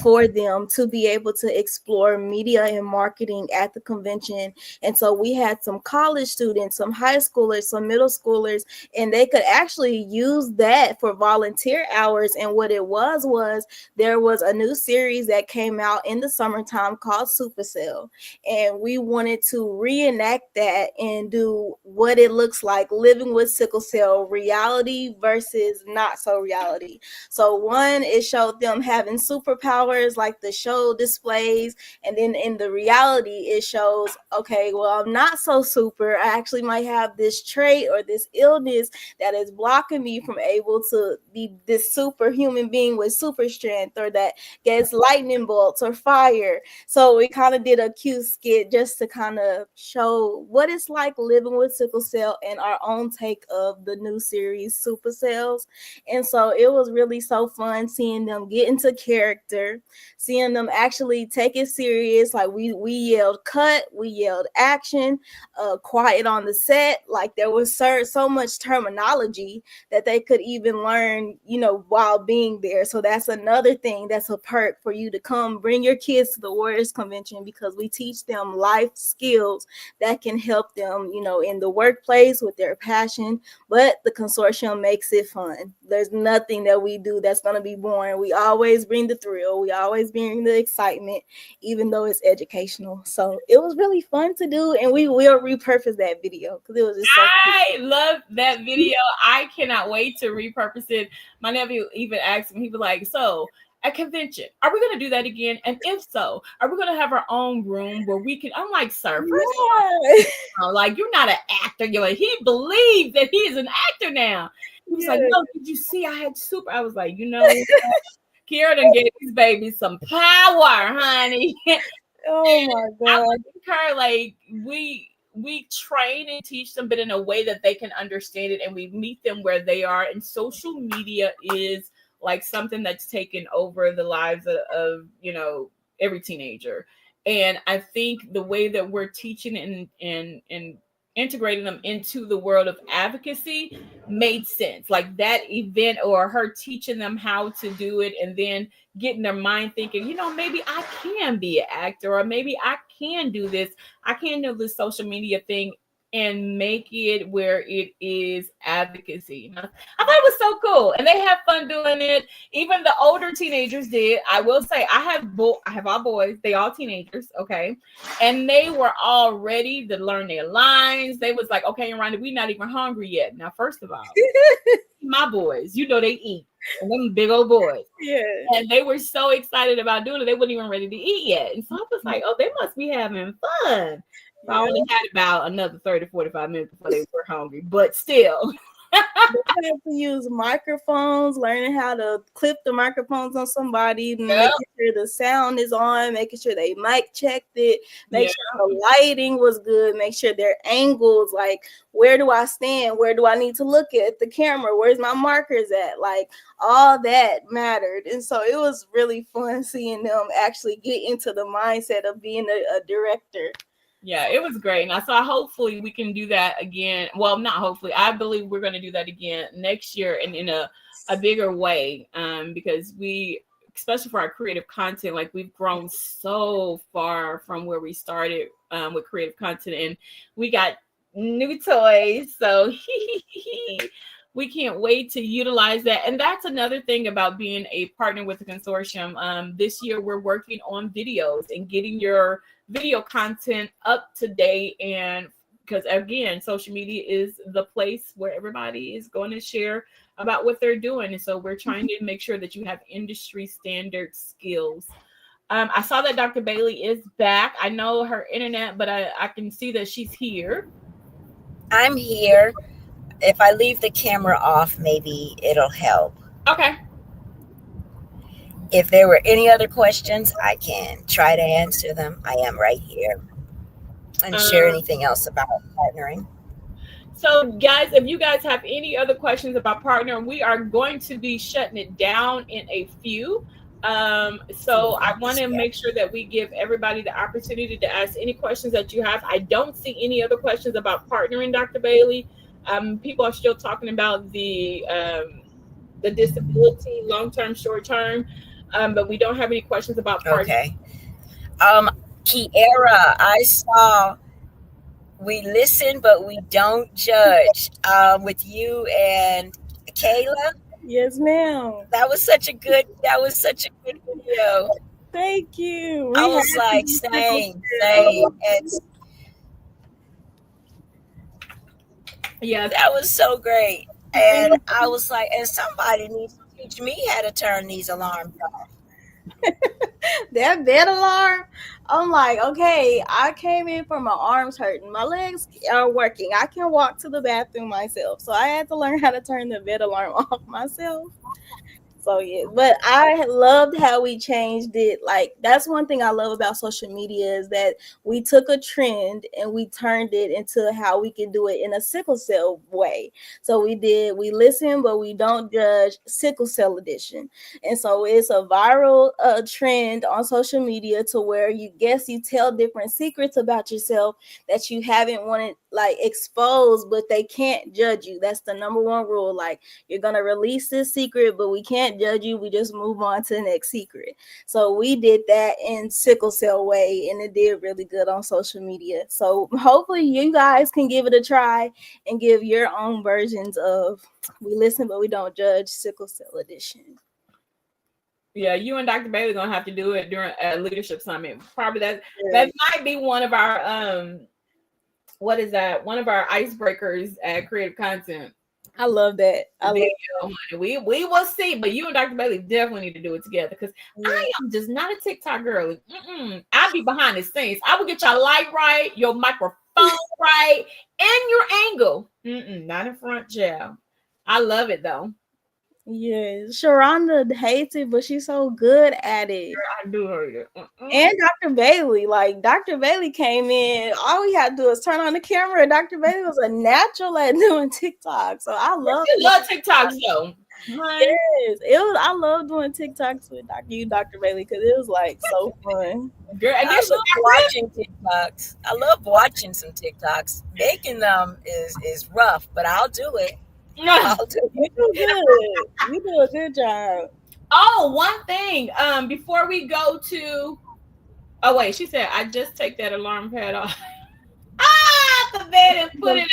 for them to be able to explore media and marketing at the convention. And so we had some college students, some high schoolers, some middle schoolers, and they could actually use that for volunteer hours. And what it was there was a new series that came out in the summertime called Supercell. And we wanted to reenact that and do what it looks like living with sickle cell, reality versus not so reality. So one, it showed them having superpowers like the show displays, and then in the reality it shows, okay, well, I'm not so super. I actually might have this trait or this illness that is blocking me from able to be this superhuman being with super strength, or that gets lightning bolts or fire. So we kind of did a cute skit just to kind of show what it's like living with sickle cell and our own take of the new series Super Cells. And so it was really so fun seeing them get into character, seeing them actually take it serious. Like we yelled cut, we yelled action, quiet on the set. Like there was so much terminology that they could even learn, while being there. So that's another thing that's a perk for you to come bring your kids to the Warriors Convention, because we teach them life skills that can help them, in the workplace with their passion. But the consortium makes it fun. There's nothing that we do that's going to be boring. We always bring the thrill. We always bring the excitement, even though it's educational. So it was really fun to do, and we will repurpose that video because it was just so cool. Love that video. I cannot wait to repurpose it. My nephew even asked me, he was like, so at convention, are we going to do that again? And if so, are we going to have our own room where we can? I'm like, sir, like, you're not an actor. He believes that he is an actor now. He was like, no, did you see I had super? I was like, Kiara done gave these babies some power, honey. Oh my God. I would concur, like, we train and teach them, but in a way that they can understand it, and we meet them where they are. And social media is like something that's taken over the lives of every teenager. And I think the way that we're teaching and integrating them into the world of advocacy made sense. Like that event, or her teaching them how to do it, and then getting their mind thinking, maybe I can be an actor, or maybe I can do this. I can do this social media thing and make it where it is advocacy. I thought it was so cool, and they have fun doing it. Even the older teenagers did. I will say, I have all boys. They all teenagers, okay, and they were all ready to learn their lines. They was like, okay, Rhonda, we're not even hungry yet. Now, first of all, my boys, they eat. And them big old boys. Yeah. And they were so excited about doing it, they weren't even ready to eat yet. And so I was like, oh, they must be having fun. So I only had about another 30, 45 minutes before they were hungry, but still. They have to use microphones, learning how to clip the microphones on somebody, making sure the sound is on, making sure they mic checked it, make sure the lighting was good, make sure their angles, like where do I stand? Where do I need to look at the camera? Where's my markers at? Like all that mattered. And so it was really fun seeing them actually get into the mindset of being a director. Yeah, it was great. And so hopefully we can do that again. Well, not hopefully. I believe we're going to do that again next year and in a bigger way, because we, especially for our creative content, like we've grown so far from where we started with creative content, and we got new toys. So we can't wait to utilize that. And that's another thing about being a partner with the consortium. This year, we're working on videos and getting your video content up to date. And because again, social media is the place where everybody is going to share about what they're doing. And so we're trying to make sure that you have industry standard skills. I saw that Dr. Bailey is back. I know her internet, but I can see that she's here. I'm here. If I leave the camera off, maybe it'll help. Okay. If there were any other questions, I can try to answer them. I am right here. And share anything else about partnering. So guys, if you guys have any other questions about partnering, we are going to be shutting it down in a few. So I want to make sure that we give everybody the opportunity to ask any questions that you have. I don't see any other questions about partnering, Dr. Bailey. People are still talking about the disability, long-term, short-term, but we don't have any questions about partnering. Okay. Kiera, I saw we listen, but we don't judge with you and Kayla. Yes, ma'am. That was such a good video. Thank you. I was like, same. Yeah, that was so great. And I was like, and somebody needs to teach me how to turn these alarms off. That bed alarm, I'm like, okay, I came in from my arms hurting. My legs are working. I can walk to the bathroom myself. So I had to learn how to turn the bed alarm off myself. So yeah, but I loved how we changed it. Like that's one thing I love about social media is that we took a trend and we turned it into how we can do it in a sickle cell way. So we listen, but we don't judge, sickle cell edition. And so it's a viral trend on social media to where you tell different secrets about yourself that you haven't wanted like exposed, but they can't judge you. That's the number one rule. Like you're going to release this secret, but we can't judge you. We just move on to the next secret. So we did that in sickle cell way, and it did really good on social media. So hopefully you guys can give it a try and give your own versions of we listen but we don't judge, sickle cell edition. Yeah, you and Dr. Bailey gonna have to do it during a leadership summit. Probably that might be one of our what is that? One of our icebreakers at Creative Content. I love that. We will see, but you and Dr. Bailey definitely need to do it together because I am just not a TikTok girl. I'll be behind the scenes. I will get your light right, your microphone right, and your angle. Not in front, child. I love it though. Yes, Sharonda hates it, but she's so good at it. I do hate it. And Dr. Bailey, like Dr. Bailey came in, all we had to do is turn on the camera. Dr. Bailey was a natural at doing TikTok, so I love TikToks though. Yes, I love doing TikToks with Dr. Bailey because it was like so fun. Girl, I love watching TikToks. I love watching some TikToks. Making them is rough, but I'll do it. You do good. You do a good job. Oh, one thing. Before we go to, she said, I just take that alarm pad off. The bed and put it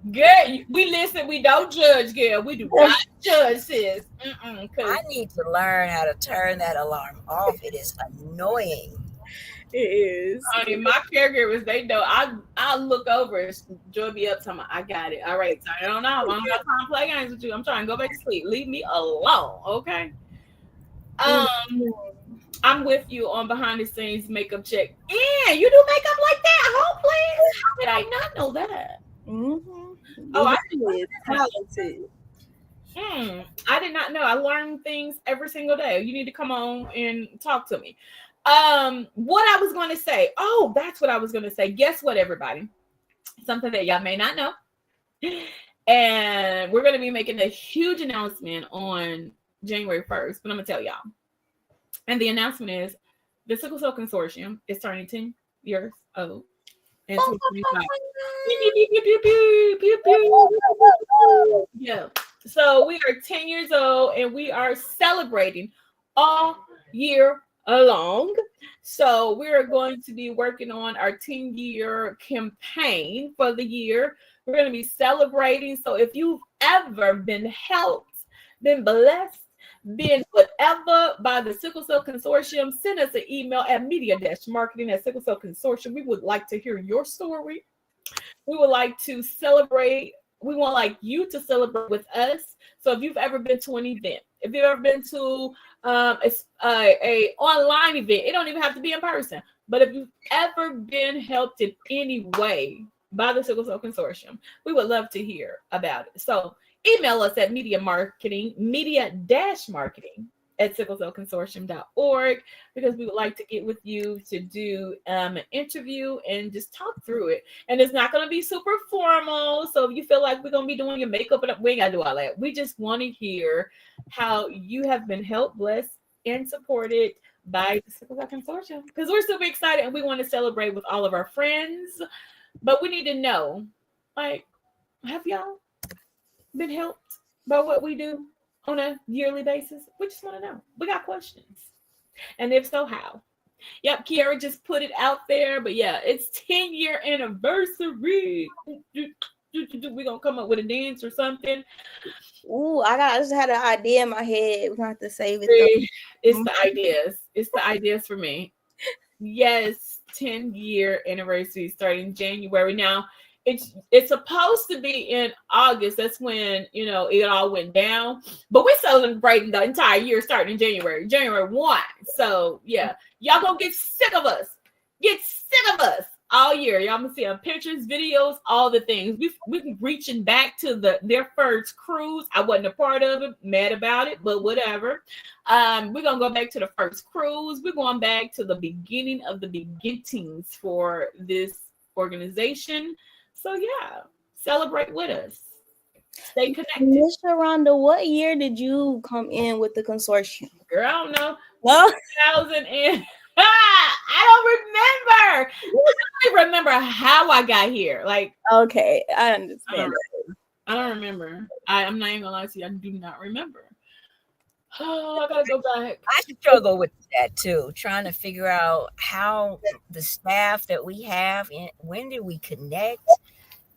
under. Girl, we listen. We don't judge, girl. We do not judge, sis. I need to learn how to turn that alarm off. It is annoying. It is. Honey, my caregivers, they know. I look over and Joy be up talking, I got it. All right, turn it on off. I don't got time to play games with you. I'm trying to go back to sleep. Leave me alone, okay? I'm with you on behind the scenes makeup check. Yeah, you do makeup like that, please? How did I not know that? Oh, I He is talented. I did not know. I learn things every single day. You need to come on and talk to me. What I was going to say. Oh, that's what I was going to say. Guess what, everybody? Something that y'all may not know. And we're going to be making a huge announcement on January 1st, but I'm going to tell y'all. And the announcement is the Sickle Cell Consortium is turning 10 years old. And yeah. So we are 10 years old and we are celebrating all year long. So we are going to be working on our 10-year campaign for the year. We're going to be celebrating. So if you've ever been helped, been blessed, been whatever by the Sickle Cell Consortium, send us an email at media-marketing@Sickle Cell Consortium. We would like to hear your story. We would like to celebrate. We want like you to celebrate with us. So if you've ever been to an event, if you've ever been to a online event, it don't even have to be in person. But if you've ever been helped in any way by the Sickle Cell Consortium, we would love to hear about it. So email us at media-marketing@sicklecellconsortium.org, because we would like to get with you to do an interview and just talk through it. And it's not going to be super formal. So if you feel like we're going to be doing your makeup, and we ain't got to do all that. We just want to hear how you have been helped, blessed, and supported by the Sickle Cell Consortium, because we're super excited and we want to celebrate with all of our friends. But we need to know, like, have y'all been helped by what we do on a yearly basis? We just want to know. We got questions. And if so, how? Yep, Kiara just put it out there. But yeah, it's 10-year anniversary. We're going to come up with a dance or something. Ooh, I just had an idea in my head. We're going to have to save it. It's the ideas. It's the ideas for me. Yes, 10-year anniversary starting January. Now, it's supposed to be in August. That's when, it all went down. But we're celebrating the entire year starting in January 1. So, yeah, y'all gonna get sick of us. Get sick of us all year. Y'all gonna see our pictures, videos, all the things. We're reaching back to their first cruise. I wasn't a part of it, mad about it, but whatever. We're gonna go back to the first cruise. We're going back to the beginning of the beginnings for this organization. So yeah, celebrate with us. Stay connected. Miss Sharonda, what year did you come in with the consortium? Girl, I don't know. Well, 2000 and I don't even remember how I got here. Like, okay, I understand. I don't remember. I'm not even gonna lie to you. I do not remember. Oh, I gotta go back. I struggle with that too, trying to figure out how the staff that we have, when did we connect?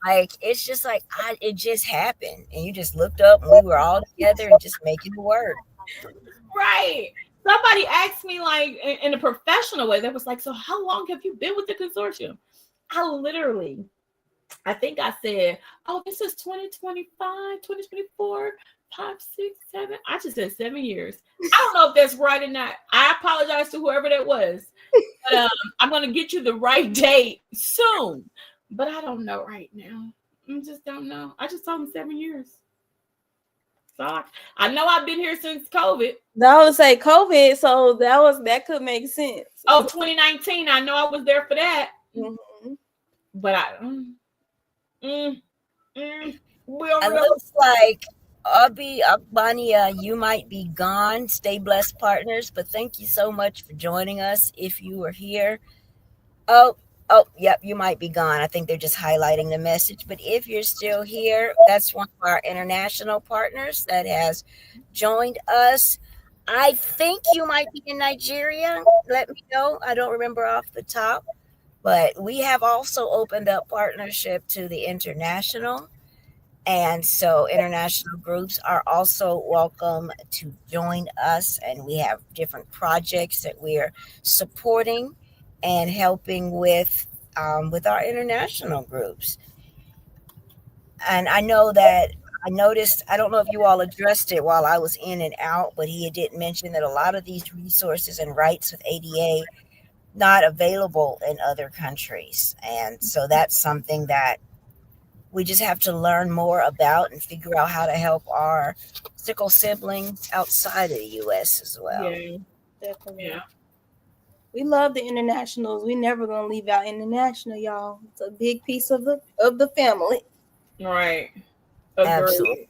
Like, it's just like, it just happened. And you just looked up and we were all together and just making it work. Right. Somebody asked me, like, in a professional way, that was like, so how long have you been with the consortium? I think I said, oh, this is 2025, 2024, 5, 6, 7. I just said 7 years. I don't know if that's right or not. I apologize to whoever that was. But I'm going to get you the right date soon. But I don't know right now. I just don't know. I just told him 7 years. So I know I've been here since COVID. I would say COVID, so that could make sense. Oh, 2019. I know I was there for that. Mm-hmm. But it looks like Bonnie, you might be gone. Stay blessed, partners. But thank you so much for joining us. If you were here, yep, you might be gone. I think they're just highlighting the message. But if you're still here, that's one of our international partners that has joined us. I think you might be in Nigeria. Let me know. I don't remember off the top. But we have also opened up partnership to the international. And so international groups are also welcome to join us. And we have different projects that we are supporting and helping with our international groups. And I know that I noticed, I don't know if you all addressed it while I was in and out, but he did mention that a lot of these resources and rights with ADA not available in other countries. And so that's something that we just have to learn more about and figure out how to help our sickle siblings outside of the U.S. as well. Yeah, Definitely. yeah. We love the internationals. We never gonna leave out international, y'all. It's a big piece of the family. Right. Absolutely. Agreed.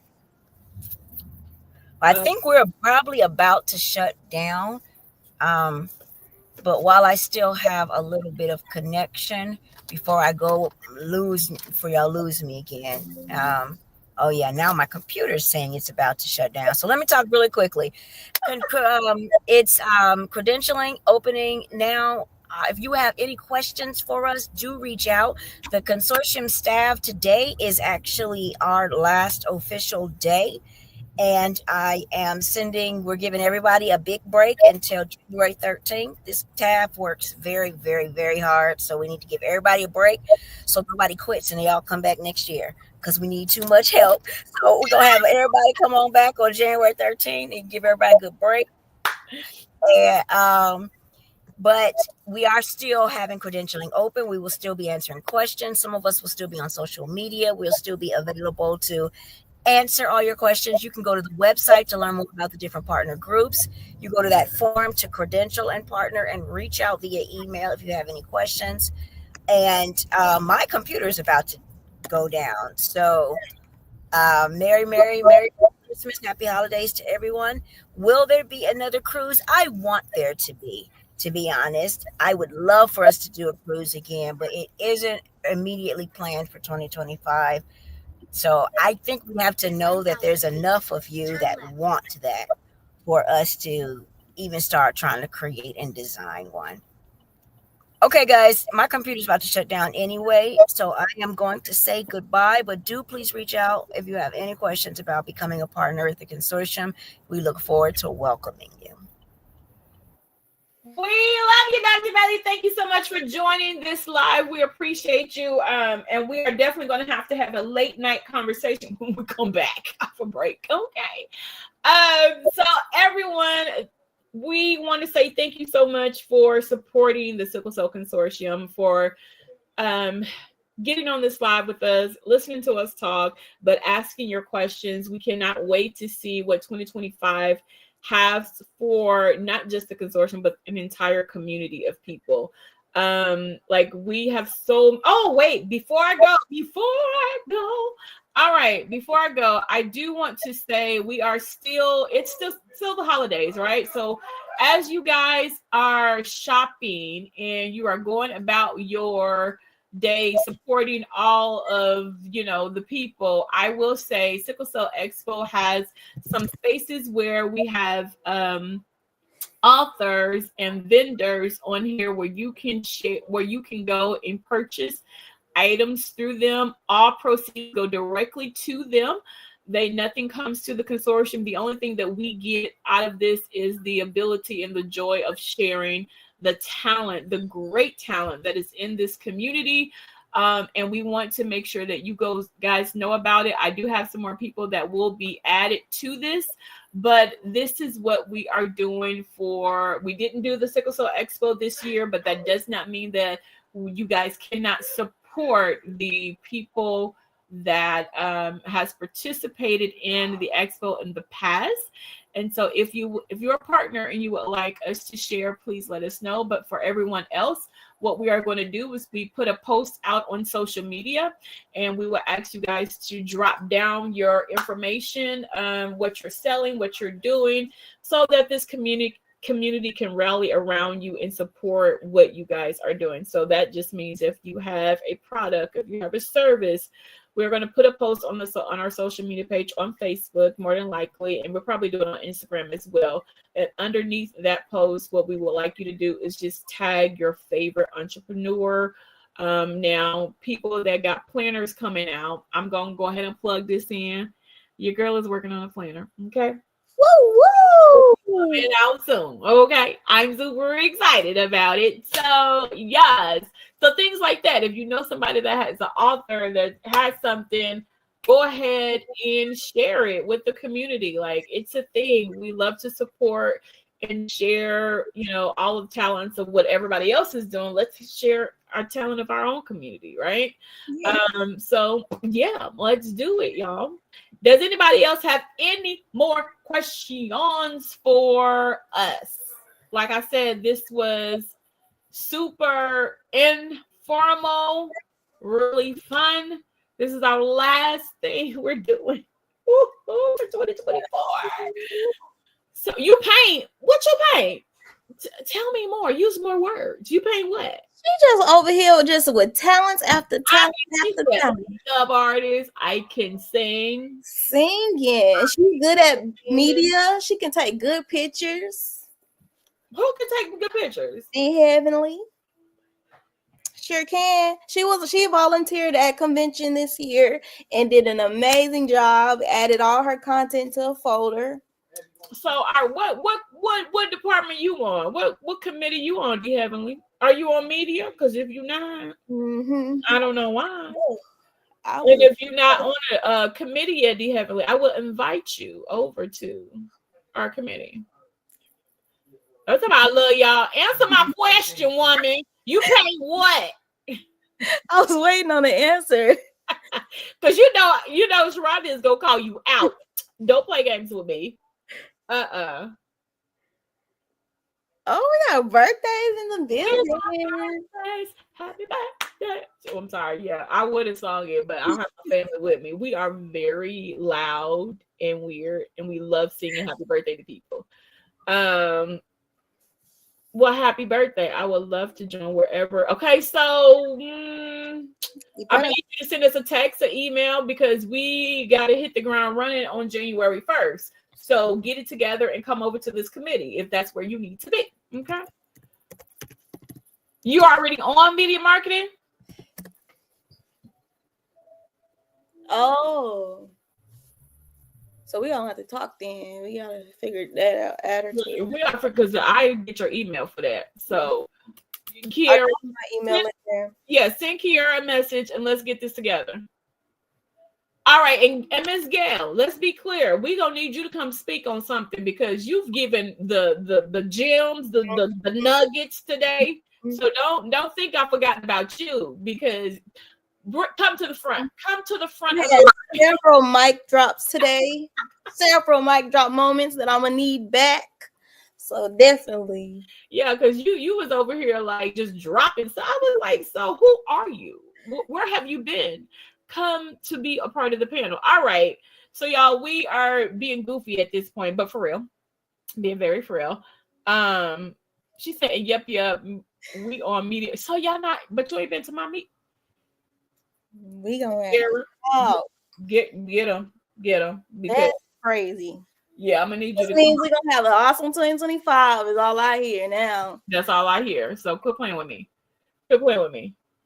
I think we're probably about to shut down. But while I still have a little bit of connection before I go y'all lose me again. Oh yeah, now my computer is saying it's about to shut down. So let me talk really quickly. It's credentialing opening now. If you have any questions for us, do reach out. The consortium staff today is actually our last official day. And we're giving everybody a big break until January 13th. This staff works very, very, very hard. So we need to give everybody a break so nobody quits and they all come back next year because we need too much help. So we're going to have everybody come on back on January 13th and give everybody a good break. And, but we are still having credentialing open. We will still be answering questions. Some of us will still be on social media. We'll still be available to answer all your questions. You can go to the website to learn more about the different partner groups. You go to that form to credential and partner and reach out via email if you have any questions. And my computer is about to go down. So Merry Christmas, happy holidays to everyone. Will there be another cruise? I want there to be honest. I would love for us to do a cruise again, but it isn't immediately planned for 2025. So I think we have to know that there's enough of you that want that for us to even start trying to create and design one. Okay, guys, my computer's about to shut down anyway, so I am going to say goodbye, but do please reach out if you have any questions about becoming a partner at the consortium. We look forward to welcoming you. We love you, Dr. Bailey. Thank you so much for joining this live. We appreciate you. And we are definitely going to have a late night conversation when we come back off a break. Okay. So everyone, we want to say thank you so much for supporting the Sickle Cell Consortium, for getting on this live with us, listening to us talk, but asking your questions. We cannot wait to see what 2025 has for not just the consortium, but an entire community of people. Like we have before I go, I do want to say it's still the holidays, right? So as you guys are shopping and you are going about your day supporting all of the people, I will say Sickle Cell Expo has some spaces where we have authors and vendors on here where you can go and purchase items through them. All proceeds go directly to them. Nothing comes to the consortium. The only thing that we get out of this is the ability and the joy of sharing the talent, the great talent that is in this community. And we want to make sure that you guys know about it. I do have some more people that will be added to this, but this is what we are doing we didn't do the Sickle Cell Expo this year, but that does not mean that you guys cannot support the people that has participated in the expo in the past. And so if you're a partner and you would like us to share, please let us know. But for everyone else, what we are going to do is we put a post out on social media, and we will ask you guys to drop down your information, what you're selling, what you're doing, so that this community can rally around you and support what you guys are doing. So that just means if you have a product, if you have a service, we're going to put a post on our social media page on Facebook, more than likely, and we'll probably do it on Instagram as well. And underneath that post, what we would like you to do is just tag your favorite entrepreneur. Now, people that got planners coming out, I'm going to go ahead and plug this in. Your girl is working on a planner, okay? Woo! Coming out soon. Okay, I'm super excited about it. So yes, so things like that. If you know somebody that has an author that has something, go ahead and share it with the community. Like, it's a thing. We love to support and share, all of the talents of what everybody else is doing. Let's share our talent of our own community, right? Yeah. So yeah, let's do it, y'all. Does anybody else have any more questions for us? Like I said, this was super informal, really fun. This is our last thing we're doing for 2024. So you paint. What you paint? Tell me more. Use more words. You paint what? She just over here just with talents after talent after talent. Makeup artist. I can sing. Singing. She's good at media. She can take good pictures. Who can take good pictures? Be heavenly. Sure can. She volunteered at convention this year and did an amazing job. Added all her content to a folder. So, what department you on? What committee you on, D Heavenly? Are you on media? Because if you're not, I don't know why. And if you're not on a committee yet, D Heavenly, I will invite you over to our committee. That's why I love y'all. Answer my question, woman. You pay what? I was waiting on the answer. Because you know Sharonda is gonna call you out. Don't play games with me. Oh, we got birthdays in the building. Happy birthday. So I'm sorry. Yeah, I would have sung it, but I don't have my family with me. We are very loud and weird, and we love singing happy birthday to people. Well, happy birthday. I would love to join wherever. Okay, so I'm gonna need you to send us a text or email because we got to hit the ground running on January 1st. So get it together and come over to this committee if that's where you need to be. Okay. You already on media marketing? Oh. So we don't have to talk then. We gotta figure that out. Add her to We are, because I get your email for that. So Kiara, my email there. Yeah, send Kiara a message and let's get this together. All right, and Ms. Gail, let's be clear. We're gonna need you to come speak on something because you've given the gems, the nuggets today. So don't think I forgot about you because come to the front. Come to the front. Several mic drops today. Several mic drop moments that I'm gonna need back. So definitely. Yeah, because you was over here like just dropping. So I was like, so who are you? Where have you been? Come to be a part of the panel. All right. So y'all, we are being goofy at this point, but for real. Being very for real. She said, yep, we on media. So y'all not, but you ain't been to my meet. We gonna get them. That's crazy. Yeah, I'm gonna need you to. This means we're gonna have an awesome 2025. Is all I hear now. That's all I hear. So quit playing with me.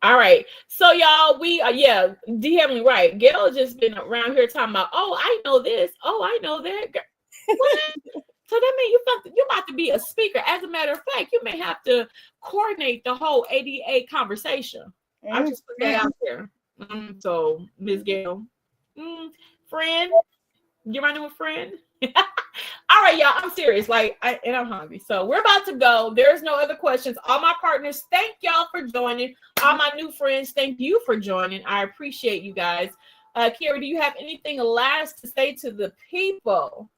All right. So y'all, we D Heavenly, right. Gail has just been around here talking about, oh, I know this. Oh, I know that. What? So that means you're about to be a speaker. As a matter of fact, you may have to coordinate the whole ADA conversation. I just put that out there. So, Ms. Gail, friend, you're my new friend. All right, y'all, I'm serious. And I'm hungry. So we're about to go. There's no other questions. All my partners, thank y'all for joining. All my new friends, thank you for joining. I appreciate you guys. Kiara, do you have anything last to say to the people?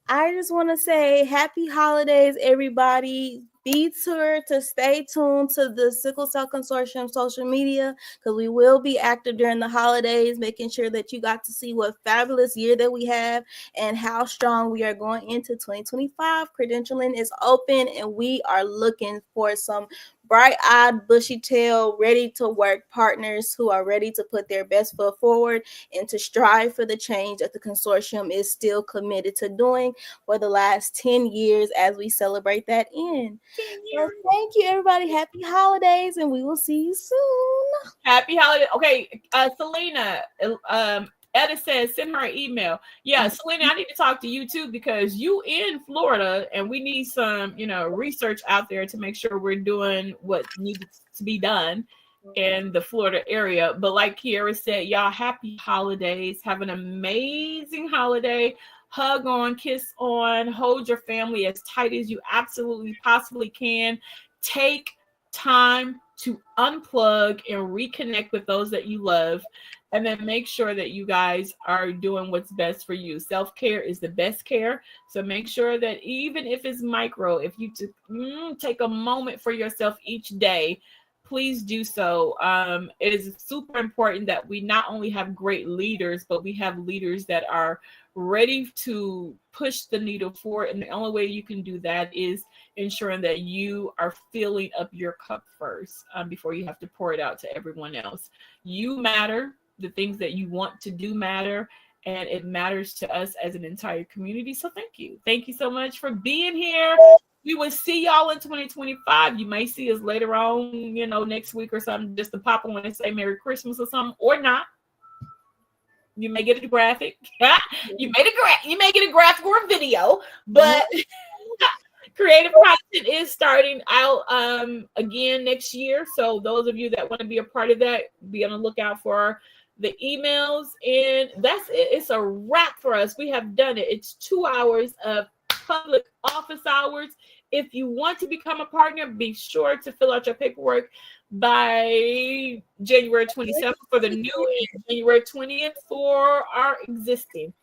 I just want to say happy holidays, everybody. Be sure to stay tuned to the Sickle Cell Consortium social media because we will be active during the holidays, making sure that you got to see what fabulous year that we have and how strong we are going into 2025. Credentialing is open and we are looking for some bright-eyed, bushy-tailed, ready-to-work partners who are ready to put their best foot forward and to strive for the change that the consortium is still committed to doing for the last 10 years as we celebrate that end. So thank you, everybody. Happy holidays, and we will see you soon. Happy holidays. Okay, Selena, Etta says send her an email. Yeah, Selena, I need to talk to you too because you in Florida and we need some, research out there to make sure we're doing what needs to be done in the Florida area. But like Kiara said, y'all, happy holidays. Have an amazing holiday. hug on, kiss on, hold your family as tight as you absolutely possibly can. Take time to unplug and reconnect with those that you love, and then make sure that you guys are doing what's best for you. Self-care is the best care. So make sure that even if it's micro, if you take a moment for yourself each day, please do so. It is super important that we not only have great leaders, but we have leaders that are ready to push the needle forward. And the only way you can do that is ensuring that you are filling up your cup first before you have to pour it out to everyone else. You matter. The things that you want to do matter, and it matters to us as an entire community. So thank you. Thank you so much for being here. We will see y'all in 2025. You may see us later on, next week or something, just to pop on and say Merry Christmas or something, or not. You may get a graphic. You may get a graphic or a video, but Creative Content is starting out again next year. So those of you that want to be a part of that, be on the lookout for the emails. And that's it. It's a wrap for us. We have done it. It's 2 hours of public office hours. If you want to become a partner, be sure to fill out your paperwork by January 27th for the new and January 20th for our existing.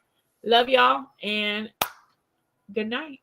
Love y'all and good night.